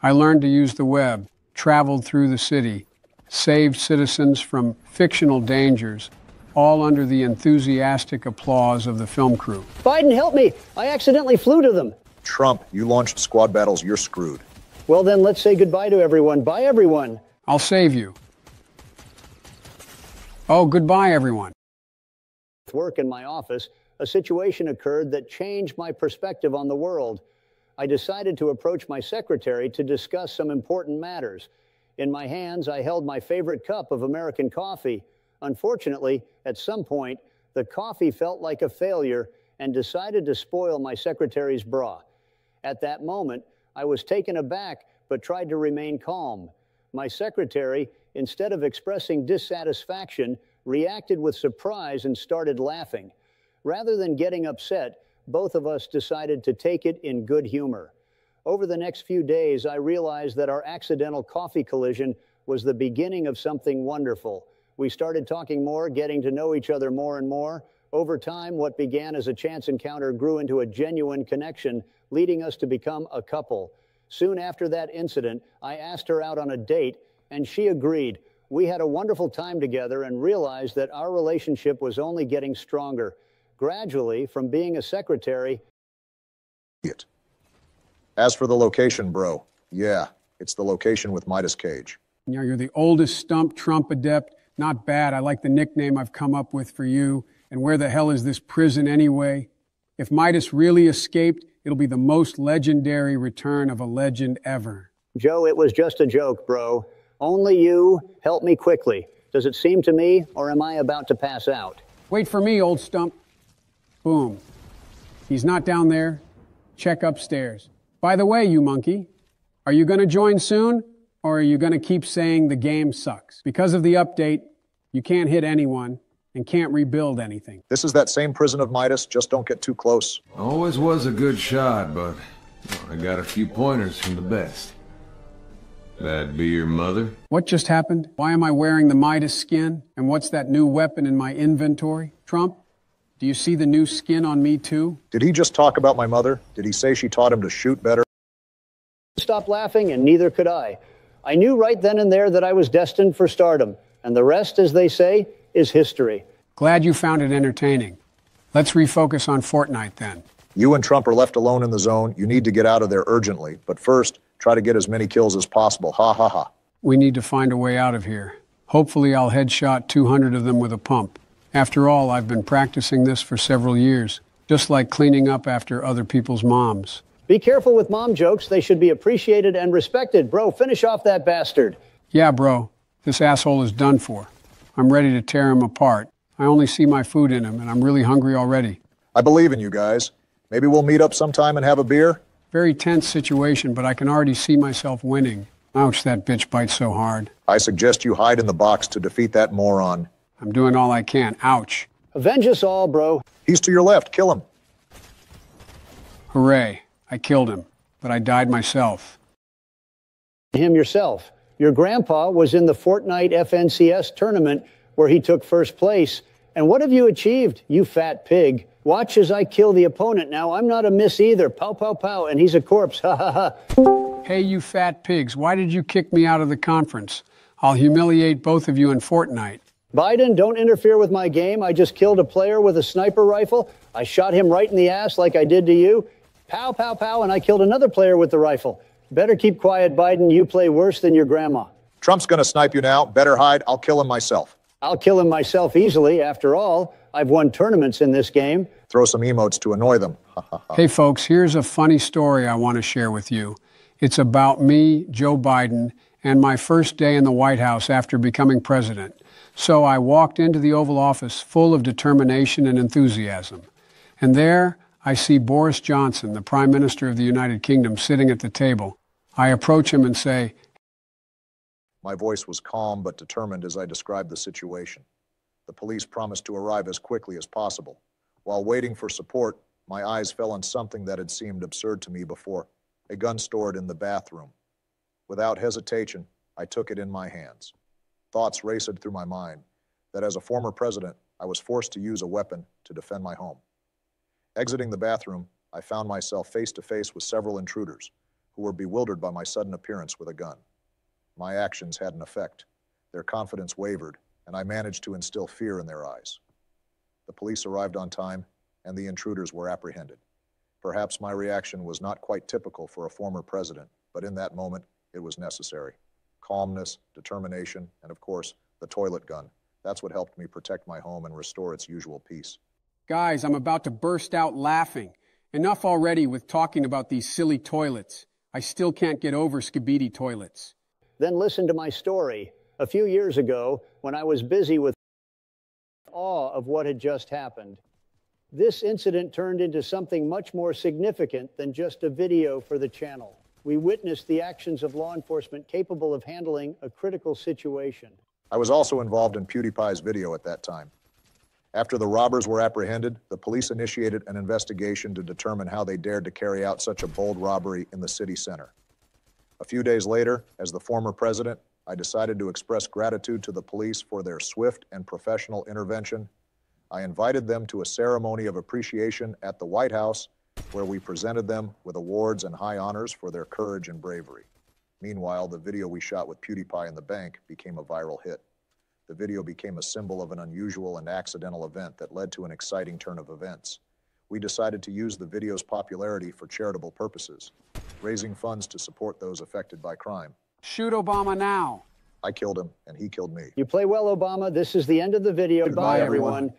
C: I learned to use the web, traveled through the city, saved citizens from fictional dangers, all under the enthusiastic applause of the film crew.
B: Biden, help me! I accidentally flew to them.
A: Trump, you launched squad battles, you're screwed.
B: Well then, let's say goodbye to everyone. Bye, everyone.
C: I'll save you. Oh, goodbye, everyone.
B: With work in my office, a situation occurred that changed my perspective on the world. I decided to approach my secretary to discuss some important matters. In my hands, I held my favorite cup of American coffee. Unfortunately, at some point, the coffee felt like a failure and decided to spoil my secretary's bra. At that moment, I was taken aback but tried to remain calm. My secretary, instead of expressing dissatisfaction, reacted with surprise and started laughing. Rather than getting upset, both of us decided to take it in good humor. Over the next few days, I realized that our accidental coffee collision was the beginning of something wonderful. We started talking more, getting to know each other more and more. Over time, what began as a chance encounter grew into a genuine connection, leading us to become a couple. Soon after that incident, I asked her out on a date, and she agreed. We had a wonderful time together and realized that our relationship was only getting stronger. Gradually, from being a secretary...
A: As for the location, bro, yeah, it's the location with Midas Cage.
C: Yeah, you're the oldest stump Trump adept. Not bad. I like the nickname I've come up with for you. And where the hell is this prison anyway? If Midas really escaped, it'll be the most legendary return of a legend ever.
B: Joe, it was just a joke, bro. Only you. Help me quickly. Does it seem to me, or am I about to pass out?
C: Wait for me, old stump. Boom. He's not down there. Check upstairs. By the way, you monkey, are you going to join soon, or are you going to keep saying the game sucks? Because of the update, you can't hit anyone and can't rebuild anything.
A: This is that same prison of Midas, just don't get too close.
D: Always was a good shot, but I got a few pointers from the best. That'd be your mother?
C: What just happened? Why am I wearing the Midas skin? And what's that new weapon in my inventory? Trump, do you see the new skin on me too?
A: Did he just talk about my mother? Did he say she taught him to shoot better?
B: Stop laughing, and neither could I. I knew right then and there that I was destined for stardom, and the rest, as they say, is history.
C: Glad you found it entertaining. Let's refocus on Fortnite then.
A: You and Trump are left alone in the zone. You need to get out of there urgently. But first, try to get as many kills as possible. Ha ha ha.
C: We need to find a way out of here. Hopefully I'll headshot 200 of them with a pump. After all, I've been practicing this for several years, just like cleaning up after other people's moms.
B: Be careful with mom jokes. They should be appreciated and respected. Bro, finish off that bastard.
C: Yeah, bro. This asshole is done for. I'm ready to tear him apart. I only see my food in him, and I'm really hungry already.
A: I believe in you guys. Maybe we'll meet up sometime and have a beer?
C: Very tense situation, but I can already see myself winning. Ouch, that bitch bites so hard.
A: I suggest you hide in the box to defeat that moron.
C: I'm doing all I can. Ouch.
B: Avenge us all, bro.
A: He's to your left. Kill him.
C: Hooray. I killed him, but I died myself.
B: Him yourself. Your grandpa was in the Fortnite FNCS tournament where he took first place. And what have you achieved, you fat pig? Watch as I kill the opponent. Now, I'm not a miss either. Pow, pow, pow. And he's a corpse. Ha, ha, ha.
C: Hey, you fat pigs, why did you kick me out of the conference? I'll humiliate both of you in Fortnite.
B: Biden, don't interfere with my game. I just killed a player with a sniper rifle. I shot him right in the ass like I did to you. Pow, pow, pow. And I killed another player with the rifle. Better keep quiet, Biden. You play worse than your grandma.
A: Trump's going to snipe you now. Better hide. I'll kill him myself.
B: I'll kill him myself easily. After all, I've won tournaments in this game.
A: Throw some emotes to annoy them.
C: Hey, folks, here's a funny story I want to share with you. It's about me, Joe Biden, and my first day in the White House after becoming president. So I walked into the Oval Office full of determination and enthusiasm. And there I see Boris Johnson, the Prime Minister of the United Kingdom, sitting at the table. I approach him and say,
A: My voice was calm but determined as I described the situation. The police promised to arrive as quickly as possible. While waiting for support, my eyes fell on something that had seemed absurd to me before, a gun stored in the bathroom. Without hesitation, I took it in my hands. Thoughts raced through my mind that as a former president, I was forced to use a weapon to defend my home. Exiting the bathroom, I found myself face to face with several intruders who were bewildered by my sudden appearance with a gun. My actions had an effect. Their confidence wavered, and I managed to instill fear in their eyes. The police arrived on time, and the intruders were apprehended. Perhaps my reaction was not quite typical for a former president, but in that moment, it was necessary. Calmness, determination, and of course, the toilet gun. That's what helped me protect my home and restore its usual peace.
C: Guys, I'm about to burst out laughing. Enough already with talking about these silly toilets. I still can't get over skibidi toilets.
B: Then listen to my story. A few years ago, when I was busy with awe of what had just happened, this incident turned into something much more significant than just a video for the channel. We witnessed the actions of law enforcement capable of handling a critical situation.
A: I was also involved in PewDiePie's video at that time. After the robbers were apprehended, the police initiated an investigation to determine how they dared to carry out such a bold robbery in the city center. A few days later, as the former president, I decided to express gratitude to the police for their swift and professional intervention. I invited them to a ceremony of appreciation at the White House, where we presented them with awards and high honors for their courage and bravery. Meanwhile, the video we shot with PewDiePie in the bank became a viral hit. The video became a symbol of an unusual and accidental event that led to an exciting turn of events. We decided to use the video's popularity for charitable purposes, raising funds to support those affected by crime.
C: Shoot Obama now.
A: I killed him, and he killed me.
B: You play well, Obama. This is the end of the video.
C: Goodbye, everyone.